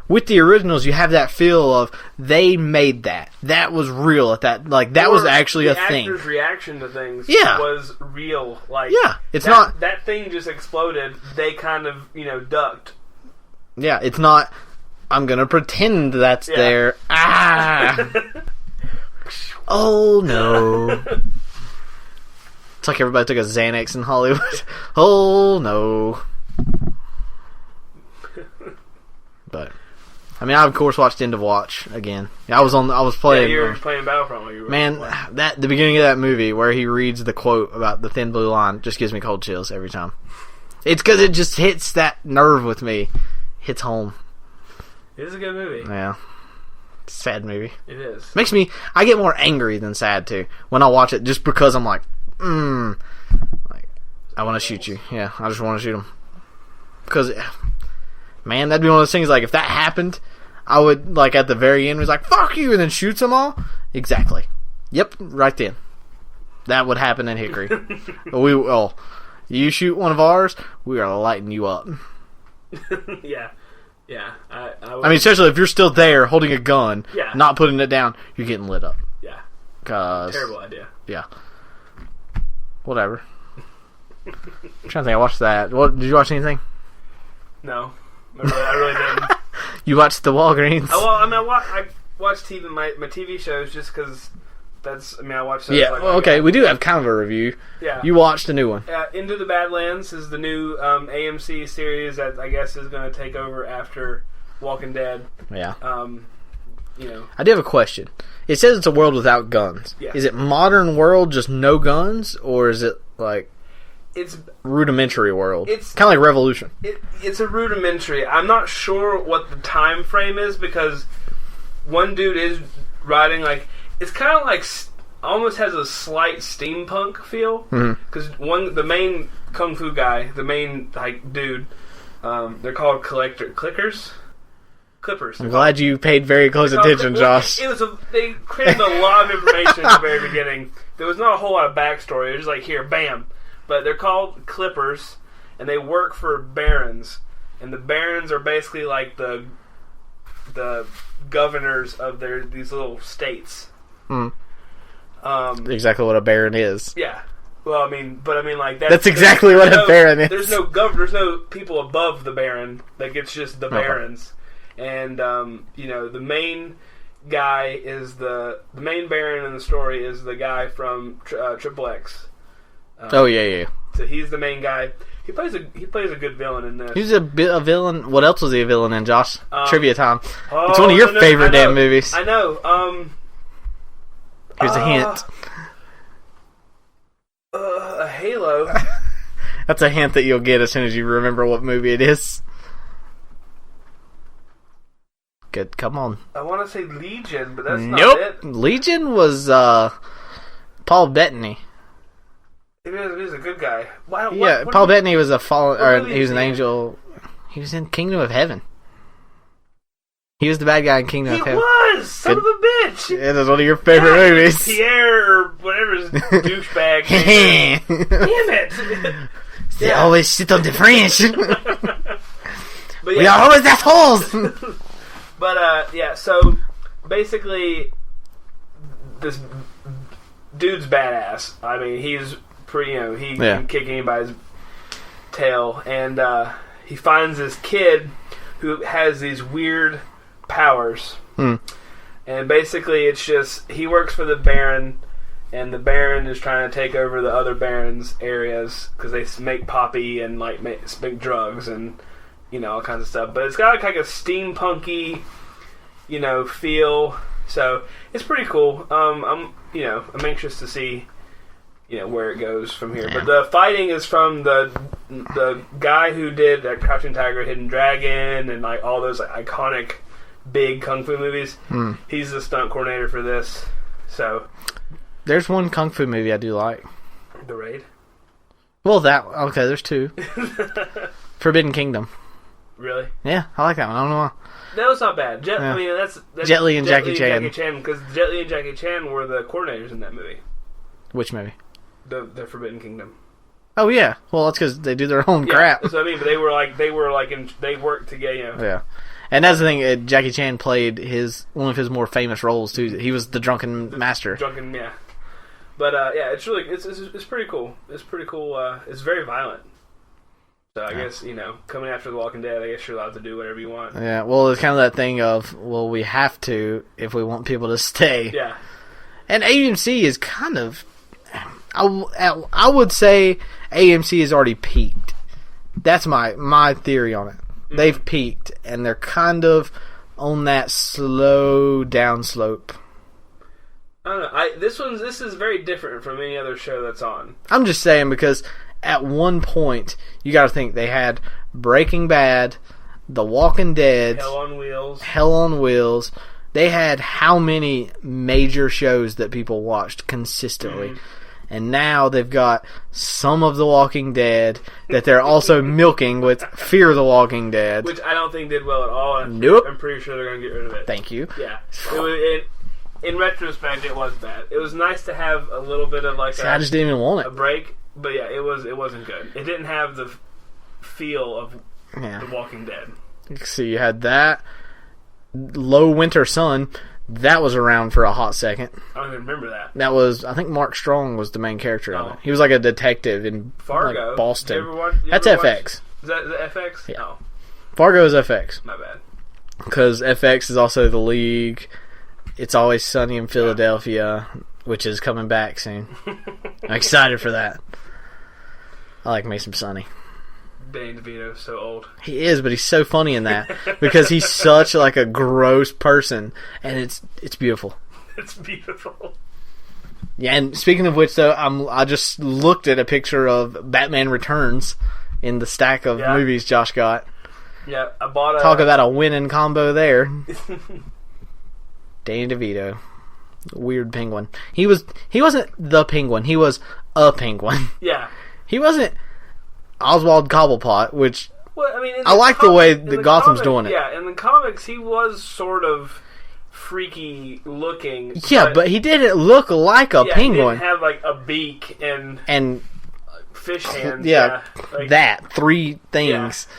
with the originals, you have that feel of they made that. That was real at that. Like, that was actually a thing. The actor's reaction to things was real. Like, it's not... That thing just exploded. They kind of, ducked. Yeah, it's not, I'm going to pretend that's there. Ah! Oh, no. It's like everybody took a Xanax in Hollywood. Oh, no. But, I mean, I of course watched End of Watch again. I was playing. Yeah, you were playing Battlefront while you were Man, the beginning of that movie where he reads the quote about the thin blue line just gives me cold chills every time. It's because it just hits that nerve with me. Hits home. It is a good movie. Yeah. Sad movie. It is. I get more angry than sad too when I watch it, just because I'm like, like, I want to shoot you. Yeah, I just want to shoot him. Because, man, that'd be one of those things, like, if that happened, I would, like, at the very end, was like, fuck you, and then shoots them all. Exactly. Yep, right then. That would happen in Hickory. You shoot one of ours, we are lighting you up. Yeah. Yeah. I mean, especially if you're still there holding a gun, yeah, not putting it down, you're getting lit up. Yeah. Terrible idea. Yeah. Whatever. I'm trying to think. I watched that. Did you watch anything? No. I really didn't. You watched the Walgreens? Oh, well, I mean, I watch TV, my TV shows just because I watch those. Yeah, okay, we do have kind of a review. Yeah. You watched a new one. Into the Badlands is the new AMC series that I guess is going to take over after Walking Dead. Yeah. I do have a question. It says it's a world without guns. Yeah. Is it modern world, just no guns, or is it like it's rudimentary world? It's kind of like Revolution. It's a rudimentary. I'm not sure what the time frame is because one dude is riding like it's kind of like almost has a slight steampunk feel because the main kung fu guy, the main like dude, they're called Clippers. I'm glad you paid very close attention, Josh. They created a lot of information at the very beginning. There was not a whole lot of backstory. It was just like, here, bam. But they're called Clippers, and they work for barons. And the barons are basically like the governors of these little states. Exactly what a baron is. Yeah. Well, I mean, like that's exactly what a baron is. There's no people above the baron. Like it's just the barons. And the main guy is the main baron in the story is the guy from Triple X. Yeah. So he's the main guy. He plays a good villain in this. He's a villain. What else was he a villain in, Josh? Trivia time. Oh, it's one of your favorite damn movies. I know. Here's a hint. A Halo. That's a hint that you'll get as soon as you remember what movie it is. Good, come on. I want to say Legion, but that's not it. Legion was Paul Bettany. He was a good guy. Paul Bettany was a fallen, or he was an angel. He was in Kingdom of Heaven. He was the bad guy in Kingdom of Heaven. He was! Son of a bitch! It was one of your favorite movies. Pierre, or whatever his douchebag name is. Damn it! They always sit on the French. But we are always assholes! But, so, basically, this dude's badass. I mean, he's pretty, he can kick anybody's tail. And, he finds this kid who has these weird powers. And basically, it's just, he works for the Baron, and the Baron is trying to take over the other Barons' areas, because they make poppy and, like, make drugs and... all kinds of stuff. But it's got like a steampunky, feel. So it's pretty cool. I'm anxious to see, where it goes from here. Yeah. But the fighting is from the guy who did Crouching Tiger, Hidden Dragon, and like all those like iconic big kung fu movies. He's the stunt coordinator for this. So there's one kung fu movie I do like. The Raid. Well, there's two. Forbidden Kingdom. Really? Yeah, I like that one. I don't know why. That was not bad. I mean, that's Jet Li and Jackie Chan. Because Jet Li and Jackie Chan were the coordinators in that movie. Which movie? The Forbidden Kingdom. Oh yeah. Well, that's because they do their own crap. That's what I mean. But they worked together. Yeah. And that's the thing. Jackie Chan played one of his more famous roles too. He was the drunken master. Yeah. But it's really it's pretty cool. It's pretty cool. It's very violent. So I guess, coming after The Walking Dead, I guess you're allowed to do whatever you want. Yeah, well, it's kind of that thing of, well, we have to if we want people to stay. Yeah. And AMC is kind of... I would say AMC has already peaked. That's my theory on it. Mm-hmm. They've peaked, and they're kind of on that slow down slope. I don't know. This is very different from any other show that's on. I'm just saying because... At one point, you got to think they had Breaking Bad, The Walking Dead, Hell on Wheels. They had how many major shows that people watched consistently? Mm-hmm. And now they've got some of The Walking Dead that they're also milking with Fear the Walking Dead, which I don't think did well at all. Nope. I'm pretty sure they're going to get rid of it. Thank you. Yeah. In retrospect, it was bad. It was nice to have a little bit of like I just didn't even want it. A break. But yeah, it wasn't good. It didn't have the feel of The Walking Dead. So you had that. Low Winter Sun. That was around for a hot second. I don't even remember that. That was, I think Mark Strong was the main character of it. He was like a detective in Fargo. Like Boston. That's FX. Is that the FX? Yeah. Oh. Fargo is FX. My bad. Because FX is also The League. It's Always Sunny in Philadelphia, which is coming back soon. I'm excited for that. I like me some Sunny. Danny DeVito's so old. He is, but he's so funny in that because he's such like a gross person, and it's beautiful. It's beautiful. Yeah, and speaking of which, though, I just looked at a picture of Batman Returns in the stack of movies Josh got. Yeah, I bought a... Talk about a winning combo there. Danny DeVito. Weird penguin. He wasn't the penguin. He was a penguin. Yeah. He wasn't Oswald Cobblepot, which... Well, I mean, I like the way that Gotham's doing it. Yeah, in the comics, he was sort of freaky looking. Yeah, but he didn't look like a penguin. He didn't have like a beak and fish hands. Yeah, like, that 3 things. Yeah.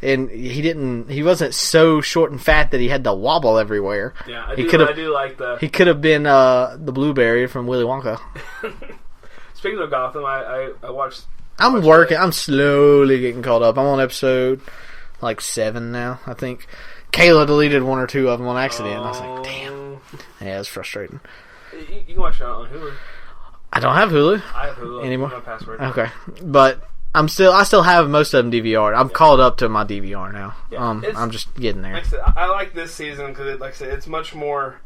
And he wasn't so short and fat that he had to wobble everywhere. Yeah, I do like the... He could have been the blueberry from Willy Wonka. Speaking of Gotham, I watched... I'm working. I'm slowly getting caught up. I'm on episode, 7 now, I think. Kayla deleted 1 or 2 of them on accident. I was like, damn. Yeah, it's frustrating. You can watch it on Hulu. I don't have Hulu. I have Hulu anymore. My password. Okay, but... I still have most of them DVR'd. I'm called up to my DVR now. Yeah, I'm just getting there. Like I said, I like this season because, it's much more.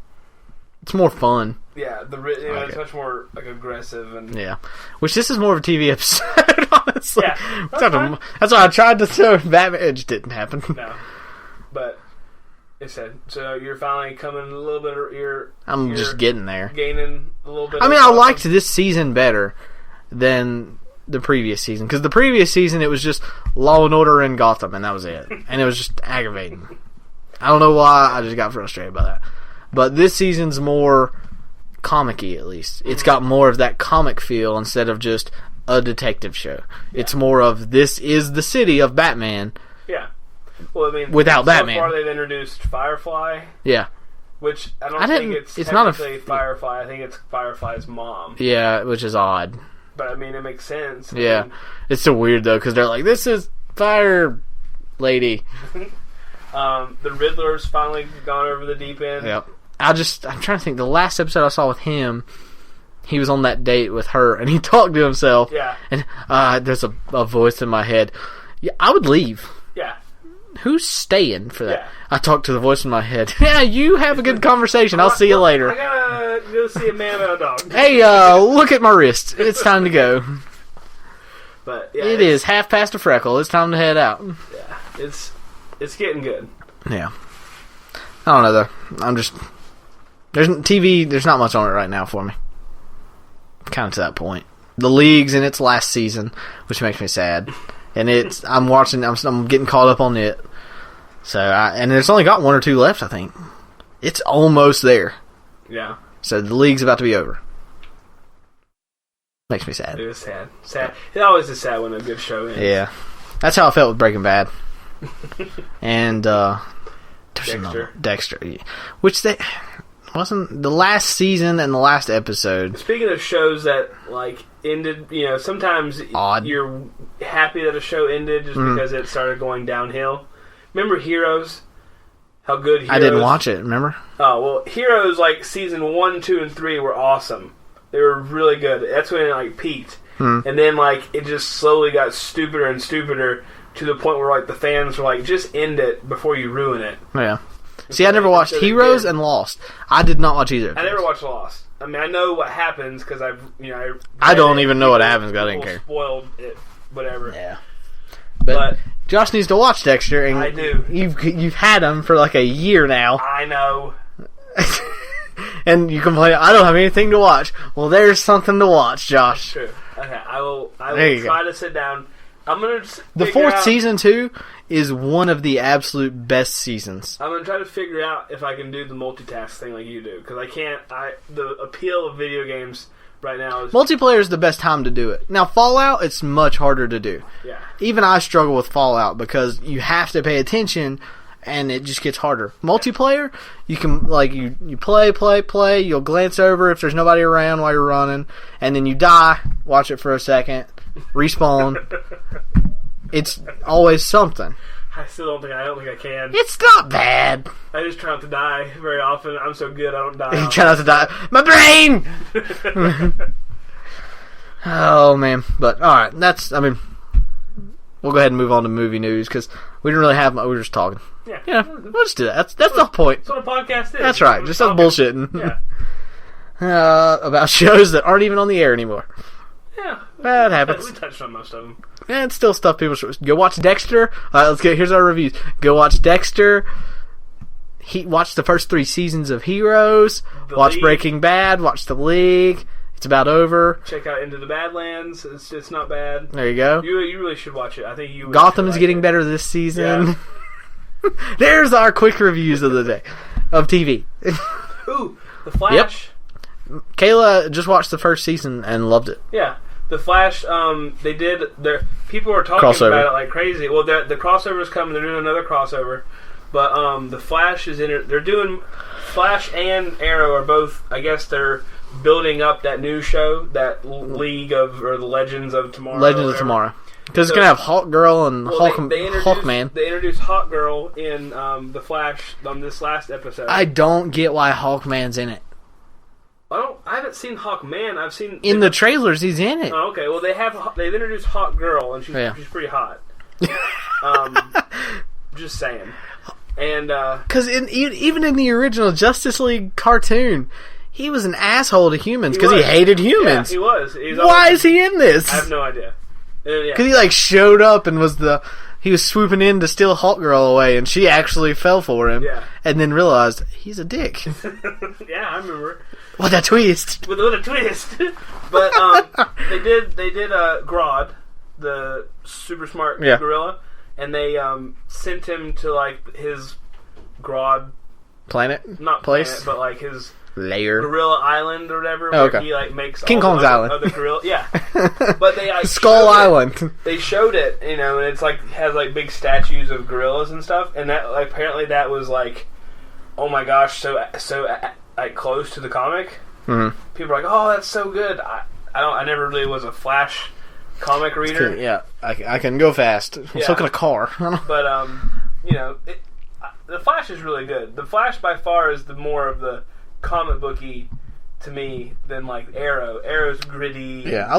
It's more fun. Yeah, it's much more aggressive and. Yeah, which this is more of a TV episode, honestly. Yeah, that's why I tried to throw Batman. It just didn't happen. No, but it said so. You're finally coming a little bit. I'm just getting there. Gaining a little bit. I mean, I liked this season better than the previous season, because the previous season it was just Law and Order in Gotham, and that was it, and it was just aggravating. I don't know why, I just got frustrated by that. But this season's more comic-y, at least. It's got more of that comic feel instead of just a detective show. Yeah. It's more of, this is the city of Batman. Yeah. Well, I mean, without Batman. So far they've introduced Firefly. Yeah. Which I don't think it's not Firefly. I think it's Firefly's mom. Yeah, which is odd. But I mean, it makes sense. Yeah, it's so weird though because they're like, "This is Fire Lady." The Riddler's finally gone over the deep end. Yep. I'm trying to think. The last episode I saw with him, he was on that date with her, and he talked to himself. Yeah. And there's a voice in my head. Yeah, I would leave. Yeah. Who's staying for that? Yeah. I talked to the voice in my head. Yeah, you have a good conversation. I'll see you later. I gotta go see a man about a dog. Hey, look at my wrist. It's time to go. But yeah, it is 1/2 a freckle. It's time to head out. Yeah, it's getting good. Yeah. I don't know though. I'm just there's not much on it right now for me. Kind of to that point. The league's in its last season, which makes me sad. And I'm getting caught up on it. So, and it's only got 1 or 2 left, I think. It's almost there. Yeah. So the league's about to be over. Makes me sad. It is sad. Sad. It always is sad when a good show ends. Yeah. That's how I felt with Breaking Bad. And, Dexter. Yeah. Which wasn't the last season and the last episode. Speaking of shows that, ended, sometimes you're happy that a show ended just because it started going downhill. Remember Heroes? How good Heroes... I didn't watch it, remember? Oh, well, Heroes, season 1, 2, and 3 were awesome. They were really good. That's when it, peaked. And then, it just slowly got stupider and stupider to the point where, the fans were just end it before you ruin it. Yeah. See, I never watched Heroes and Lost. I did not watch either of those. I never watched Lost. I mean, I know what happens because I don't even know what happens because I didn't care. Spoiled it, whatever. Yeah. But Josh needs to watch Dexter. And I do. You've had him for a year now. I know. And you complain, I don't have anything to watch. Well, there's something to watch, Josh. True. Okay, I will try to sit down. I'm gonna. The 4th season too is one of the absolute best seasons. I'm gonna try to figure out if I can do the multitask thing like you do because I can't. The appeal of video games right now is multiplayer is the best time to do it. Now Fallout, it's much harder to do. Yeah. Even I struggle with Fallout because you have to pay attention, and it just gets harder. Multiplayer, you can you play. You'll glance over if there's nobody around while you're running, and then you die. Watch it for a second. Respawn. It's always something. I don't think I can. It's not bad. I just try not to die very often. I'm so good I don't die. You try not to die. My brain! Oh, man. But, alright. We'll we'll go ahead and move on to movie news because we didn't really have. We were just talking. Yeah. Yeah, we'll just do that. That's the whole point. That's what a podcast is. That's right. Just us bullshitting. Yeah. About shows that aren't even on the air anymore. Yeah. That happens. We touched on most of them. Yeah, it's still stuff people should go watch. Dexter. Here's our reviews. Go watch Dexter. Watch the first 3 seasons of Heroes. Watch League. Breaking Bad. Watch The League. It's about over. Check out Into the Badlands. It's not bad. There you go. You really should watch it. I think you. Gotham's getting better this season. Yeah. There's our quick reviews of the day of TV. Ooh, The Flash. Yep. Kayla just watched the first season and loved it. Yeah, The Flash. They did. People were talking Crossover. about it like crazy. Well, the crossover's coming. They're doing another crossover, but The Flash is in it. They're doing Flash and Arrow are both. I guess they're building up that new show, that League of or the Legends of Tomorrow. Legends of Tomorrow. Because it's going to have Hawk Girl and Hawkman. They introduced Hawk Girl in The Flash on this last episode. I don't get why Hawkman's in it. I haven't seen Hawkman. I've seen In the trailers, he's in it. Oh, okay. Well, they've introduced Hawk Girl, and she's pretty hot. Just saying. And because even in the original Justice League cartoon, he was an asshole to humans because he hated humans. Yeah, he was. Why is he in this? I have no idea. Because he showed up and he was swooping in to steal Hawk Girl away, and she actually fell for him. Yeah. And then realized he's a dick. Yeah, I remember. What a twist! With a twist. But they did Grodd, the super smart gorilla, and they sent him to his Grodd planet, not place, planet, but his lair, Gorilla Island or whatever. Oh, where okay. he makes King Kong's Island. Other gorilla, yeah. But they Skull Island. They showed it, and it's has big statues of gorillas and stuff, and that apparently that was oh my gosh, so close to the comic. Mm-hmm. People are like, oh, that's so good. I never really was a Flash comic reader. Yeah, I can go fast. So can a car. But the Flash is really good. The Flash by far is the more of the comic booky to me than Arrow. Arrow's gritty. Yeah,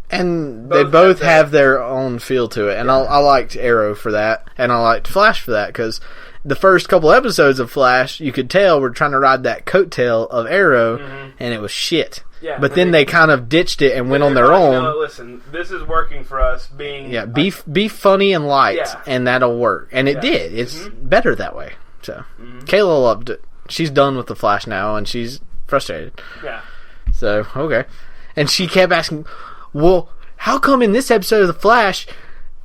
and they both have their own feel to it, and I liked Arrow for that, and I liked Flash for that because the first couple episodes of Flash, you could tell we're trying to ride that coattail of Arrow, and it was shit. Yeah, but then they kind of ditched it and went on their own. No, listen, this is working for us. Be funny and light, and that'll work. And it did. It's better that way. So Kayla loved it. She's done with the Flash now, and she's frustrated. Yeah. So okay, and she kept asking, "Well, how come in this episode of the Flash,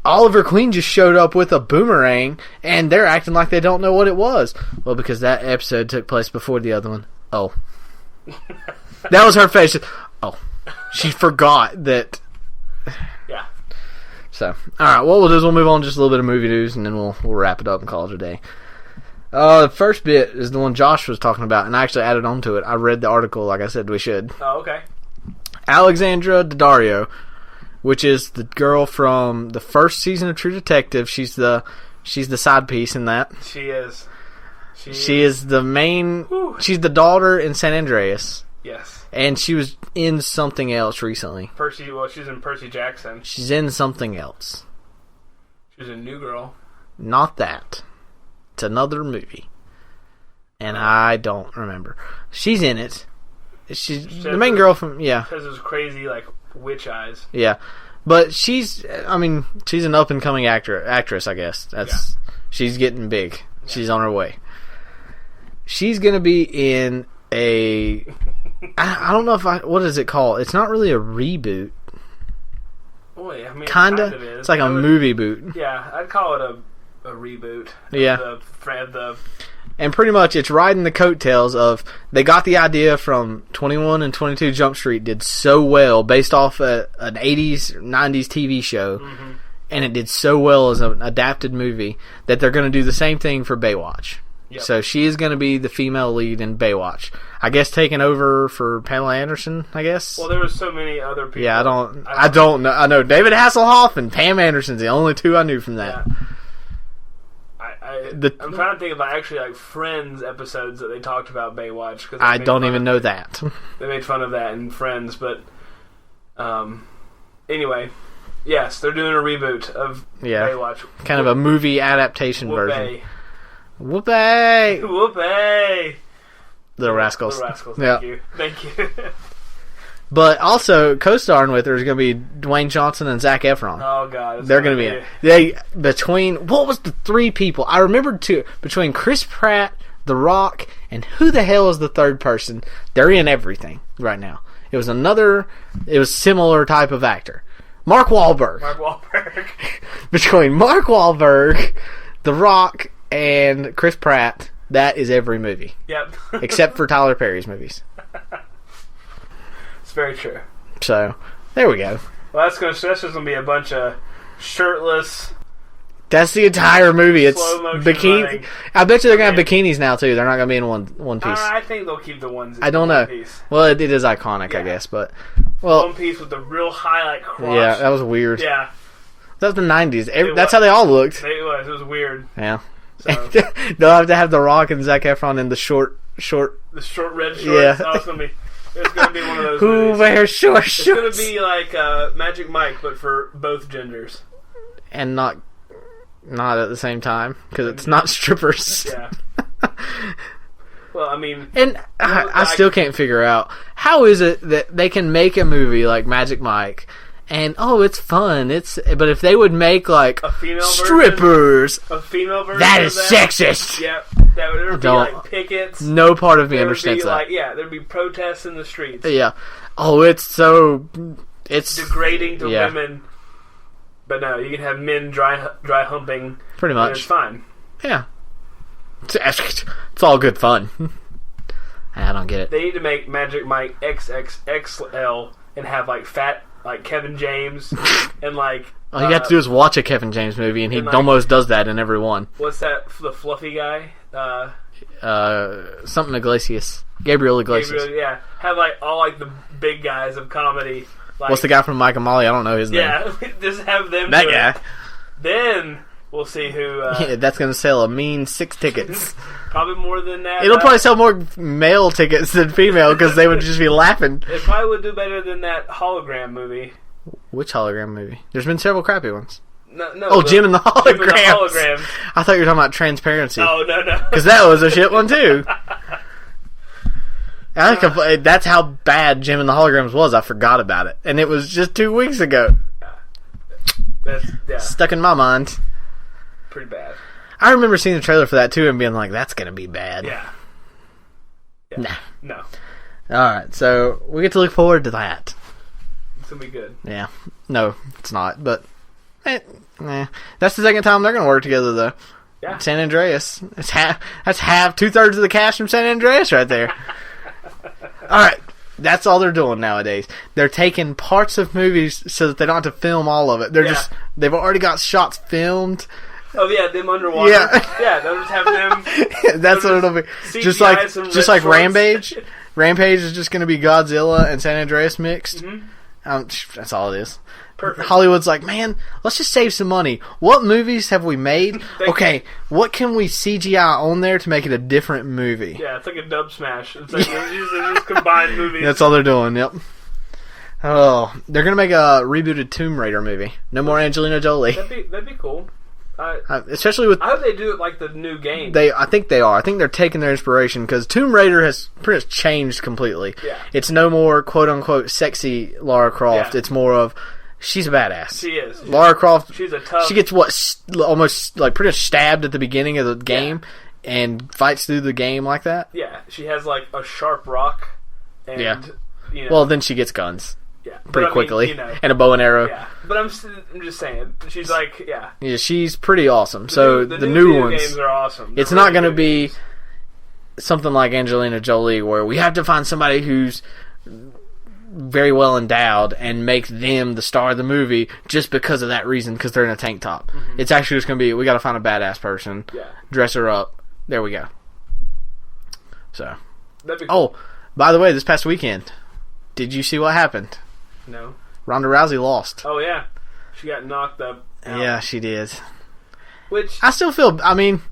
Oliver Queen just showed up with a boomerang, and they're acting like they don't know what it was?" Well, because that episode took place before the other one. Oh. That was her face. Oh. She forgot that. Yeah. So, alright, what we'll do is we'll move on to just a little bit of movie news, and then we'll wrap it up and call it a day. The first bit is the one Josh was talking about, and I actually added on to it. I read the article like I said we should. Oh, okay. Alexandra Daddario, which is the girl from the first season of True Detective. She's the side piece in that. She is. She is the main. Whew. She's the daughter in San Andreas. Yes. And she was in something else recently. She's in Percy Jackson. She's in something else. She's a New Girl. Not that. It's another movie. And I don't remember. She's in it. She's the main girl from, yeah. She has those crazy, witch eyes. Yeah. But she's an up-and-coming actress, I guess. She's getting big. Yeah. She's on her way. She's going to be in a... I don't know what is it called? It's not really a reboot. Well, yeah, kinda. It's like a movie boot. Yeah, I'd call it a reboot. Yeah. And pretty much it's riding the coattails of... They got the idea from 21 and 22 Jump Street did so well based off an 80s, 90s TV show. Mm-hmm. And it did so well as an adapted movie that they're going to do the same thing for Baywatch. Yep. So she is going to be the female lead in Baywatch. I guess taking over for Pamela Anderson, I guess. Well, there were so many other people. Yeah, I don't know. I know David Hasselhoff and Pam Anderson's the only two I knew from that. Yeah. I'm trying to think about actually Friends episodes that they talked about Baywatch. Cause I don't even know that. They made fun of that in Friends, but anyway. Yes, they're doing a reboot of Baywatch. Kind of a movie adaptation version. Whoopee! Whoopee! Whoopee! Little Rascals. Little Rascals, Yeah. Thank you. But also, co-starring with her is going to be Dwayne Johnson and Zac Efron. Oh, God. They're going to be in it. What was the three people? I remembered two. Between Chris Pratt, The Rock, and who the hell is the third person? They're in everything right now. It was similar type of actor. Mark Wahlberg. Between Mark Wahlberg, The Rock, and Chris Pratt, that is every movie. Yep. Except for Tyler Perry's movies. It's very true. So, there we go. Well, that's just going to be a bunch of shirtless... That's the entire movie. It's bikini. Running. I bet you they're going to have bikinis now, too. They're not going to be in one piece. I think they'll keep the ones in I don't one know. piece. Well, it is iconic, I guess. But one piece with the real highlight crotch. Yeah, that was weird. Yeah. That was the 90s. That's how they all looked. It was weird. Yeah. So. They'll have to have The Rock and Zac Efron in the short... The short red shorts. Yeah. Oh, it's going to be one of those Who movies. wears short shorts? It's going to be like Magic Mike, but for both genders. And not at the same time, because it's not strippers. Yeah. Well, I mean... And I still can't figure out, how is it that they can make a movie like Magic Mike, and, it's fun, but if they would make, like, a female strippers... A female version that is sexist! Yep. There would be, like, pickets. No part of me understands that. There'd be protests in the streets. Yeah. Oh, it's degrading to women. But no, you can have men dry humping. Pretty much. And it's fine. Yeah. It's all good fun. I don't get it. They need to make Magic Mike XXXL and have like fat, like Kevin James, and like. All you have to do is watch a Kevin James movie, and he almost does that in every one. What's that? The fluffy guy? Something Iglesias. Gabriel Iglesias. Yeah. Have like all like the big guys of comedy. Like, what's the guy from Mike and Molly? I don't know his name. Yeah, just have them. That guy. Then we'll see who. That's going to sell a mean 6 tickets. Probably more than that. It'll probably sell more male tickets than female because they would just be laughing. It probably would do better than that hologram movie. Which hologram movie? There's been several crappy ones. No. Jim and the Holograms. Jim and the Holograms. I thought you were talking about Transparency. Oh, no. Because that was a shit one, too. That's how bad Jim and the Holograms was. I forgot about it. And it was just 2 weeks ago. That's stuck in my mind. Pretty bad. I remember seeing the trailer for that, too, and being like, that's going to be bad. Yeah. Nah. No. Alright, so we get to look forward to that. It's going to be good. Yeah. No, it's not, but... That's the second time they're going to work together, though. Yeah. San Andreas. That's half 2/3 of the cast from San Andreas right there. Alright, that's all they're doing nowadays. They're taking parts of movies so that they don't have to film all of it. They've already got shots filmed. Oh yeah, them underwater. Yeah, they'll just have them. That's what it'll be. Just like Rampage. Rampage is just going to be Godzilla and San Andreas mixed. Mm-hmm. That's all it is. Perfect. Hollywood's like, man, let's just save some money. What movies have we made? Okay, what can we CGI on there to make it a different movie? Yeah, it's like a dub smash. It's like they're just combined movies. That's all they're doing, yep. Oh, they're going to make a rebooted Tomb Raider movie. No more Angelina Jolie. That'd be cool. Especially with... I hope they do it like the new game. I think they are. I think they're taking their inspiration because Tomb Raider has pretty much changed completely. Yeah. It's no more quote-unquote sexy Lara Croft. Yeah. It's more of... She's a badass. She is. Lara Croft. She's a tough... She gets almost like pretty much stabbed at the beginning of the game and fights through the game like that. Yeah. She has like a sharp rock. And, you know, well, then she gets guns. Yeah. Pretty quickly. And a bow and arrow. Yeah. But I'm just saying. She's like, Yeah, she's pretty awesome. So the new ones... games are awesome. It's not going to be something like Angelina Jolie where we have to find somebody who's very well endowed and make them the star of the movie just because of that reason, because they're in a tank top. Mm-hmm. It's actually just going to be, we got to find a badass person, dress her up, there we go. So, that'd be cool. Oh, by the way, this past weekend, did you see what happened? No. Ronda Rousey lost. Oh yeah, she got knocked up. Yeah, she did. Which I still feel, I mean,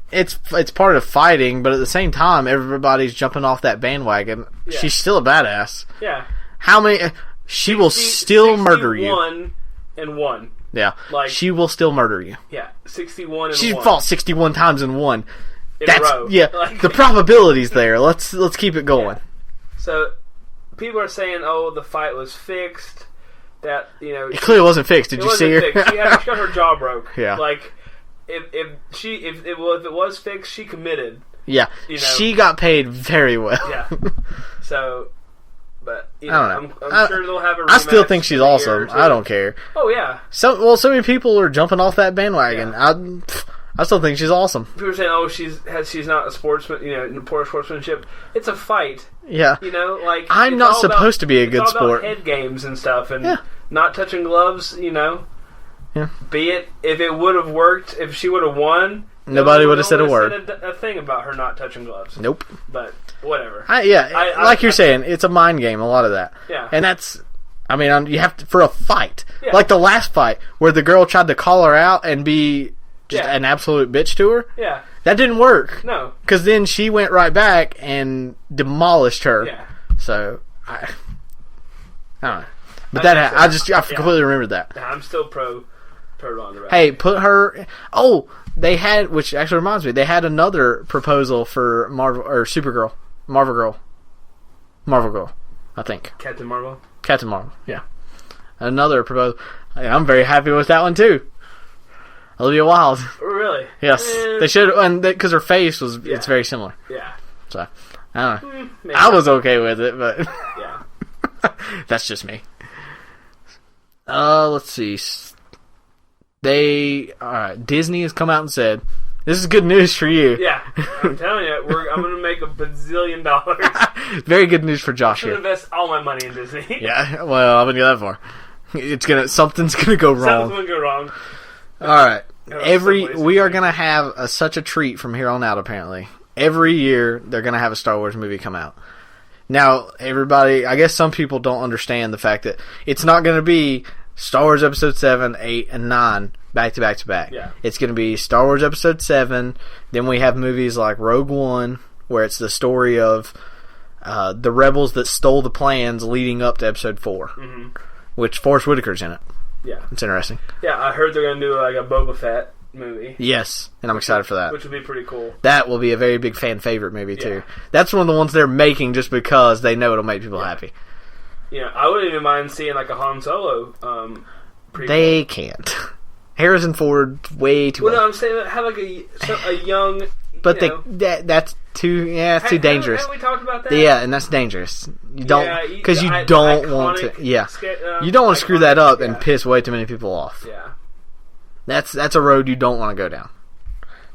it's part of fighting, but at the same time, everybody's jumping off that bandwagon. Yeah. She's still a badass. Yeah. How many... She will still murder you. and 1. Yeah. Like, she will still murder you. Yeah, 61 and She 1. fought 61 times in 1. In a row. Yeah, Like, the probability's there. Let's keep it going. Yeah. So, people are saying, oh, the fight was fixed. That, you know... It clearly wasn't fixed. Did you see her? Fixed. She got her jaw broke. Yeah. Like, if it was fixed, she committed. Yeah. You know? She got paid very well. Yeah. So... But, you know, I don't know. I'm sure they'll have a rematch. I still think she's awesome. I don't care. Oh, yeah. So many people are jumping off that bandwagon. Yeah. I still think she's awesome. People are saying, "Oh, she's not a sportsman." You know, poor sportsmanship. It's a fight. Yeah. You know, like I'm not supposed to be a good it's all sport. about head games and stuff, and not touching gloves. You know. Yeah. Be it if it would have worked, if she would have won, nobody would have said a word. A thing about her not touching gloves. Nope. But whatever. Like you're saying, it's a mind game. A lot of that. Yeah. And that's. I mean, you have to for a fight, yeah. like the last fight where the girl tried to call her out and be. Just an absolute bitch to her? Yeah. That didn't work. No. Because then she went right back and demolished her. Yeah. So, I don't know. But I completely remembered that. I'm still pro Ronda Rousey. Hey, put her... Oh, they had... Which actually reminds me. They had another proposal for Marvel... Or Supergirl. Marvel Girl. I think. Captain Marvel, yeah. Another proposal. I'm very happy with that one, too. Olivia Wilde. Really? Yes. They should, and because her face was, it's very similar. Yeah. So, I don't know. I was okay with it, but yeah, that's just me. Let's see. Disney has come out and said, "This is good news for you." Yeah, I'm telling you, I'm going to make $1 bazillion. Very good news for Josh I'm here. going to invest all my money in Disney. Yeah. Well, I'm going to go that far. Something's gonna go wrong. Something's going to go wrong. All right. We are going to have such a treat from here on out, apparently. Every year, they're going to have a Star Wars movie come out. Now, everybody, I guess some people don't understand the fact that it's not going to be Star Wars Episode 7, 8, and 9 back to back to back. Yeah. It's going to be Star Wars Episode 7, then we have movies like Rogue One, where it's the story of the rebels that stole the plans leading up to Episode 4, which Forrest Whitaker's in it. Yeah. It's interesting. Yeah, I heard they're going to do like a Boba Fett movie. Yes, and I'm excited for that. Which would be pretty cool. That will be a very big fan favorite movie, too. That's one of the ones they're making just because they know it'll make people happy. Yeah, I wouldn't even mind seeing like a Han Solo prequel. They can't. Harrison Ford, way too old. Well, no, I'm saying have like a young... But that's too dangerous. Haven't we talked about that? Yeah, and that's dangerous. You don't because you don't want to. Yeah, you don't want to screw that up and piss way too many people off. Yeah, that's a road you don't want to go down.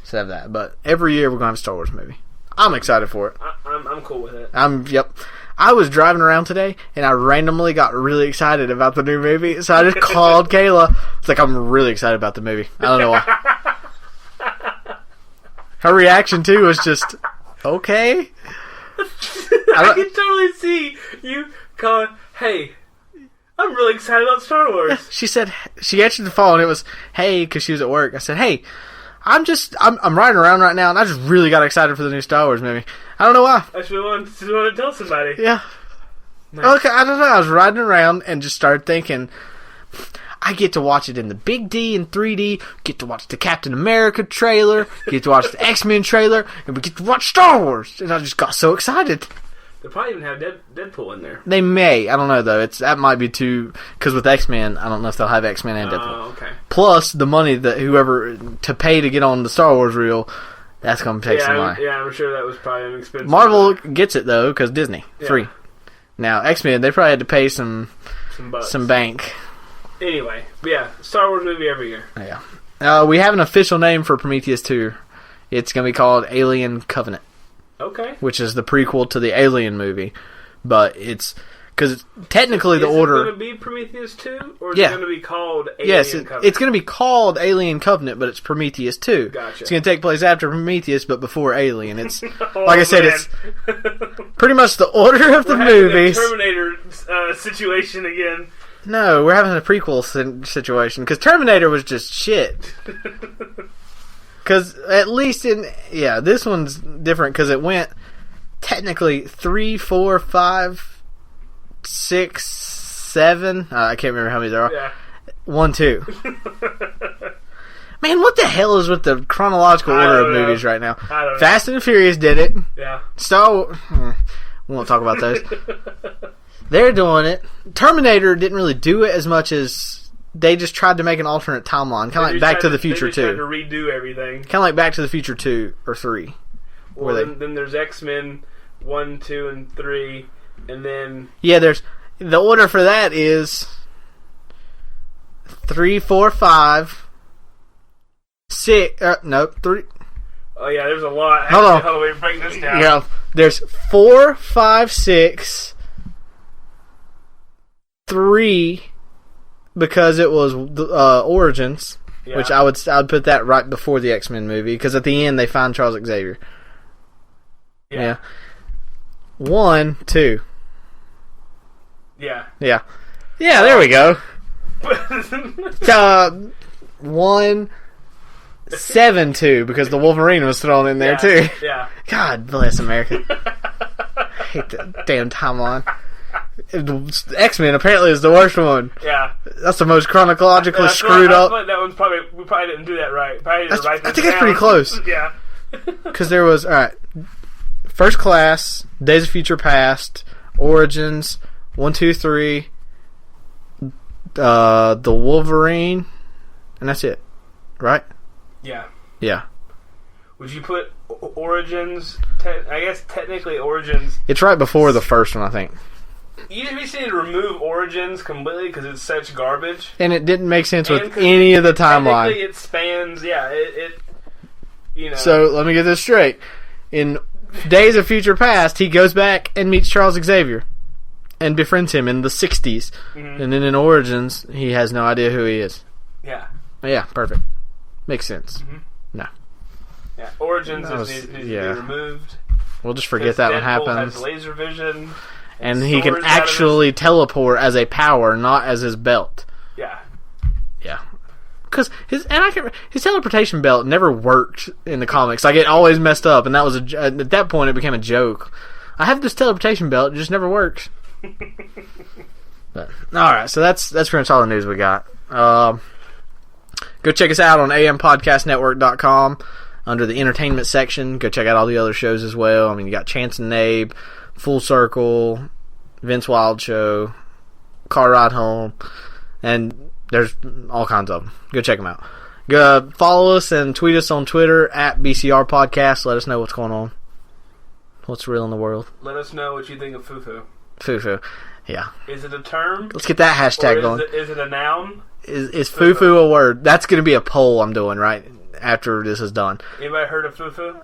So have that. But every year we're gonna have a Star Wars movie. I'm excited for it. I'm cool with it. Yep. I was driving around today and I randomly got really excited about the new movie, so I just called Kayla. It's like I'm really excited about the movie. I don't know why. Her reaction too was just okay. I can totally see you going, "Hey, I'm really excited about Star Wars." She said she answered the phone. It was, "Hey," because she was at work. I said, "Hey, I'm riding around right now, and I just really got excited for the new Star Wars movie. I don't know why. I just want to tell somebody." Yeah. Nice. Okay, I don't know. I was riding around and just started thinking, I get to watch it in the big D in 3D, get to watch the Captain America trailer, get to watch the X-Men trailer, and we get to watch Star Wars. And I just got so excited. They'll probably even have Deadpool in there. They may. I don't know, though. That might be too... Because with X-Men, I don't know if they'll have X-Men and Deadpool. Oh, okay. Plus, the money that whoever... To pay to get on the Star Wars reel, that's going to take some money. Yeah, I'm sure that was probably an expensive... Marvel gets it, though, because Disney. Yeah. Free. Now, X-Men, they probably had to pay some bank. Anyway, yeah, Star Wars movie every year. Yeah. We have an official name for Prometheus 2. It's going to be called Alien Covenant. Okay. Which is the prequel to the Alien movie. But it's... Because technically the order... Is it going to be Prometheus 2? Or is it going to be called Alien Covenant? It's going to be called Alien Covenant, but it's Prometheus 2. Gotcha. It's going to take place after Prometheus, but before Alien. It's like I said, it's pretty much the order of the movies. Terminator situation again. No, we're having a prequel situation, because Terminator was just shit. Because at least this one's different, because it went technically 3, 4, 5, 6, 7. I can't remember how many there are. Yeah. 1, 2. Man, what the hell is with the chronological order of movies right now? I don't know. Fast and the Furious did it. Yeah. We won't talk about those. They're doing it. Terminator didn't really do it as much as they just tried to make an alternate timeline. Kind of like Back to the Future 2. They tried to redo everything. Kind of like Back to the Future 2 or 3. Well, then there's X-Men 1, 2, and 3. And then... Yeah, there's... The order for that is 3, 4, 5, 6... nope, 3... Oh, yeah, there's a lot. Hold on. Hold on, wait, break this down. Yeah, there's 4, 5, 6, 3, because it was Origins, which I would put that right before the X-Men movie, because at the end they find Charles Xavier. Yeah. 1, 2. Yeah. Yeah, there we go. 1, 7, 2, because the Wolverine was thrown in there too. Yeah. God bless America. I hate that damn timeline. X-Men apparently is the worst one. Yeah. That's the most chronologically screwed up. That one's we probably didn't do that right. I think that's pretty close. Yeah. Because there was, alright, First Class, Days of Future Past, Origins, 1, 2, 3, the Wolverine, and that's it. Right? Yeah. Yeah. Would you put Origins? I guess technically Origins. It's right before the first one, I think. You just need to remove Origins completely because it's such garbage. And it didn't make sense with any of the timeline. Technically, it spans. Yeah, it. You know. So let me get this straight. In Days of Future Past, he goes back and meets Charles Xavier and befriends him in the 60s. Mm-hmm. And then in Origins, he has no idea who he is. Yeah. Yeah, perfect. Makes sense. Mm-hmm. No. Yeah, Origins needs to be removed. We'll just forget that one happens. Has laser vision. And he can actually teleport as a power, not as his belt. Yeah. Yeah. Because his teleportation belt never worked in the comics. Like, it always messed up, and that was at that point it became a joke. I have this teleportation belt, it just never works. But alright, so that's pretty much all the news we got. Go check us out on ampodcastnetwork.com under the entertainment section. Go check out all the other shows as well. I mean, you got Chance and Abe, Full Circle, Vince Wild Show, Car Ride Home, and there's all kinds of them. Go check them out. Go follow us and tweet us on Twitter at BCR Podcast. Let us know what's going on. What's real in the world. Let us know what you think of Foo Foo. Foo Foo. Yeah. Is it a term? Let's get that hashtag going. Is it a noun? Is Foo Foo a word? That's going to be a poll I'm doing right after this is done. Anybody heard of Foo Foo?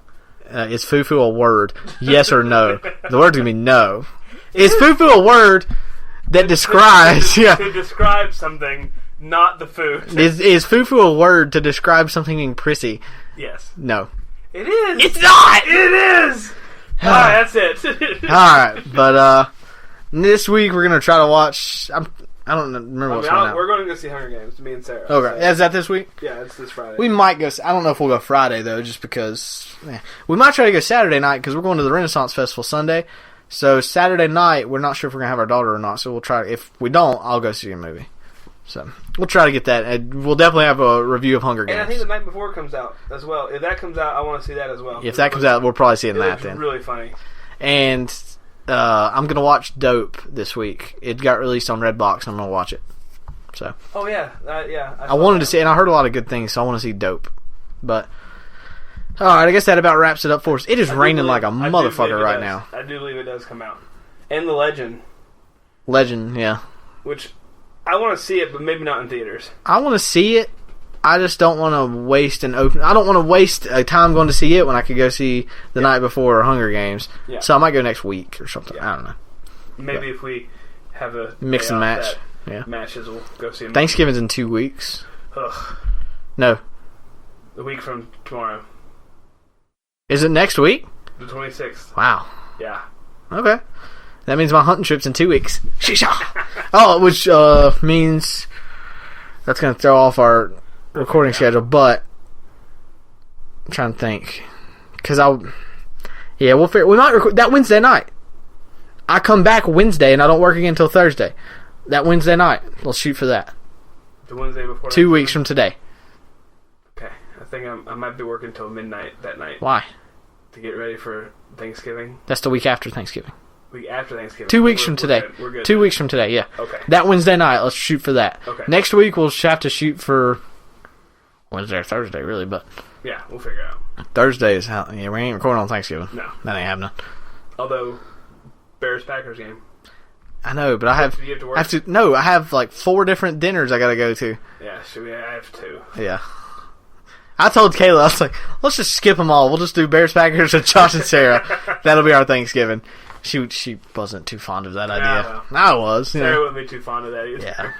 Is Foo Foo a word? Yes or no? The word's going to be no. Is Foo Foo a word that describes... To describe something, not the food. Is Foo Foo a word to describe something being prissy? Yes. No. It is! It's not! It is! Alright, that's it. Alright, but this week we're going to try to watch... I don't remember what's going on. We're going to go see Hunger Games, me and Sarah. Okay. So. Is that this week? Yeah, it's this Friday. We might go... I don't know if we'll go Friday, though, just because... We might try to go Saturday night, because we're going to the Renaissance Festival Sunday. So Saturday night, we're not sure if we're going to have our daughter or not, so we'll try... If we don't, I'll go see a movie. So we'll try to get that. We'll definitely have a review of Hunger Games. And I think the night before comes out as well. If that comes out, I want to see that as well. If that comes out, we'll probably see that then. It's really funny. And I'm going to watch Dope this week. It got released on Redbox, and I'm going to watch it. So. Oh, yeah. I wanted to see, and I heard a lot of good things, so I want to see Dope. But, alright, I guess that about wraps it up for us. It is raining like a motherfucker right now. I do believe it does come out. And The Legend. Legend, yeah. Which, I want to see it, but maybe not in theaters. I want to see it. I just don't want to waste I don't want to waste a time going to see it when I could go see the night before Hunger Games. Yeah. So I might go next week or something. Yeah. I don't know. Maybe if we have a mix and match. Matches, we'll go see them. Thanksgiving's in 2 weeks. Ugh. No. The week from tomorrow. Is it next week? The 26th. Wow. Yeah. Okay. That means my hunting trip's in 2 weeks. Which means that's going to throw off our recording schedule, but I'm trying to think. Because we'll figure... We might record that Wednesday night. I come back Wednesday and I don't work again until Thursday. That Wednesday night. Let's shoot for that. The Wednesday before. 2 weeks from today. Okay, I think I might be working till midnight that night. Why? To get ready for Thanksgiving. That's the week after Thanksgiving. Week after Thanksgiving. 2 weeks from today. We're good. 2 weeks from today, yeah. Okay. That Wednesday night, let's shoot for that. Okay. Next week, we'll have to shoot for Wednesday or Thursday, really, but Yeah, we'll figure it out. Thursday is how. Yeah, we ain't recording on Thanksgiving. No. That ain't happening. Although, Bears-Packers game. I know, but I have. Do you have to work? I have like 4 different dinners I gotta go to. Yeah, I have 2. Yeah. I told Kayla, I was like, let's just skip them all. We'll just do Bears, Packers, and Josh and Sarah. That'll be our Thanksgiving. She wasn't too fond of that idea. Well, I was. Sarah wouldn't be too fond of that either. Yeah.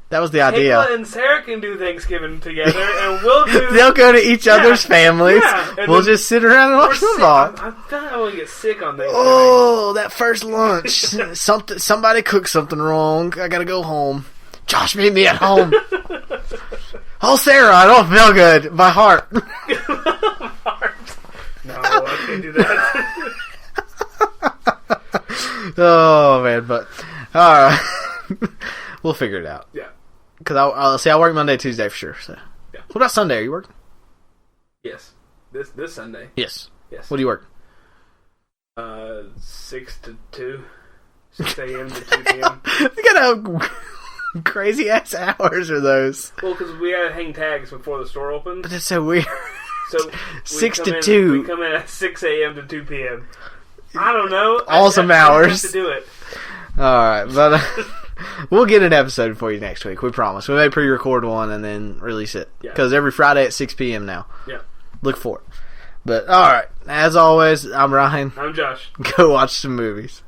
That was the idea. Kayla and Sarah can do Thanksgiving together, and we'll do... They'll go to each other's families. Yeah, We'll just sit around and watch football. I feel like I want to get sick on Thanksgiving. Oh, that first lunch. Somebody cooked something wrong. I gotta go home. Josh, meet me at home. Oh, Sarah, I don't feel good. My heart. No, I can't do that. Oh, man, but... Alright. We'll figure it out. Yeah. Because I work Monday, Tuesday for sure. So. Yeah. What about Sunday? Are you working? Yes. This Sunday. Yes. Yes. What do you work? 6 to 2. 6 a.m. to 2 p.m. You got crazy ass hours are those? Well, because we gotta hang tags before the store opens. But it's so weird. So 6 to 2. We come in at 6 a.m. to 2 p.m. I don't know. Awesome I hours. have to do it. Alright, but we'll get an episode for you next week. We promise. We may pre-record one and then release it. Because every Friday at 6 p.m. now. Yeah. Look for it. But, alright. As always, I'm Ryan. I'm Josh. Go watch some movies.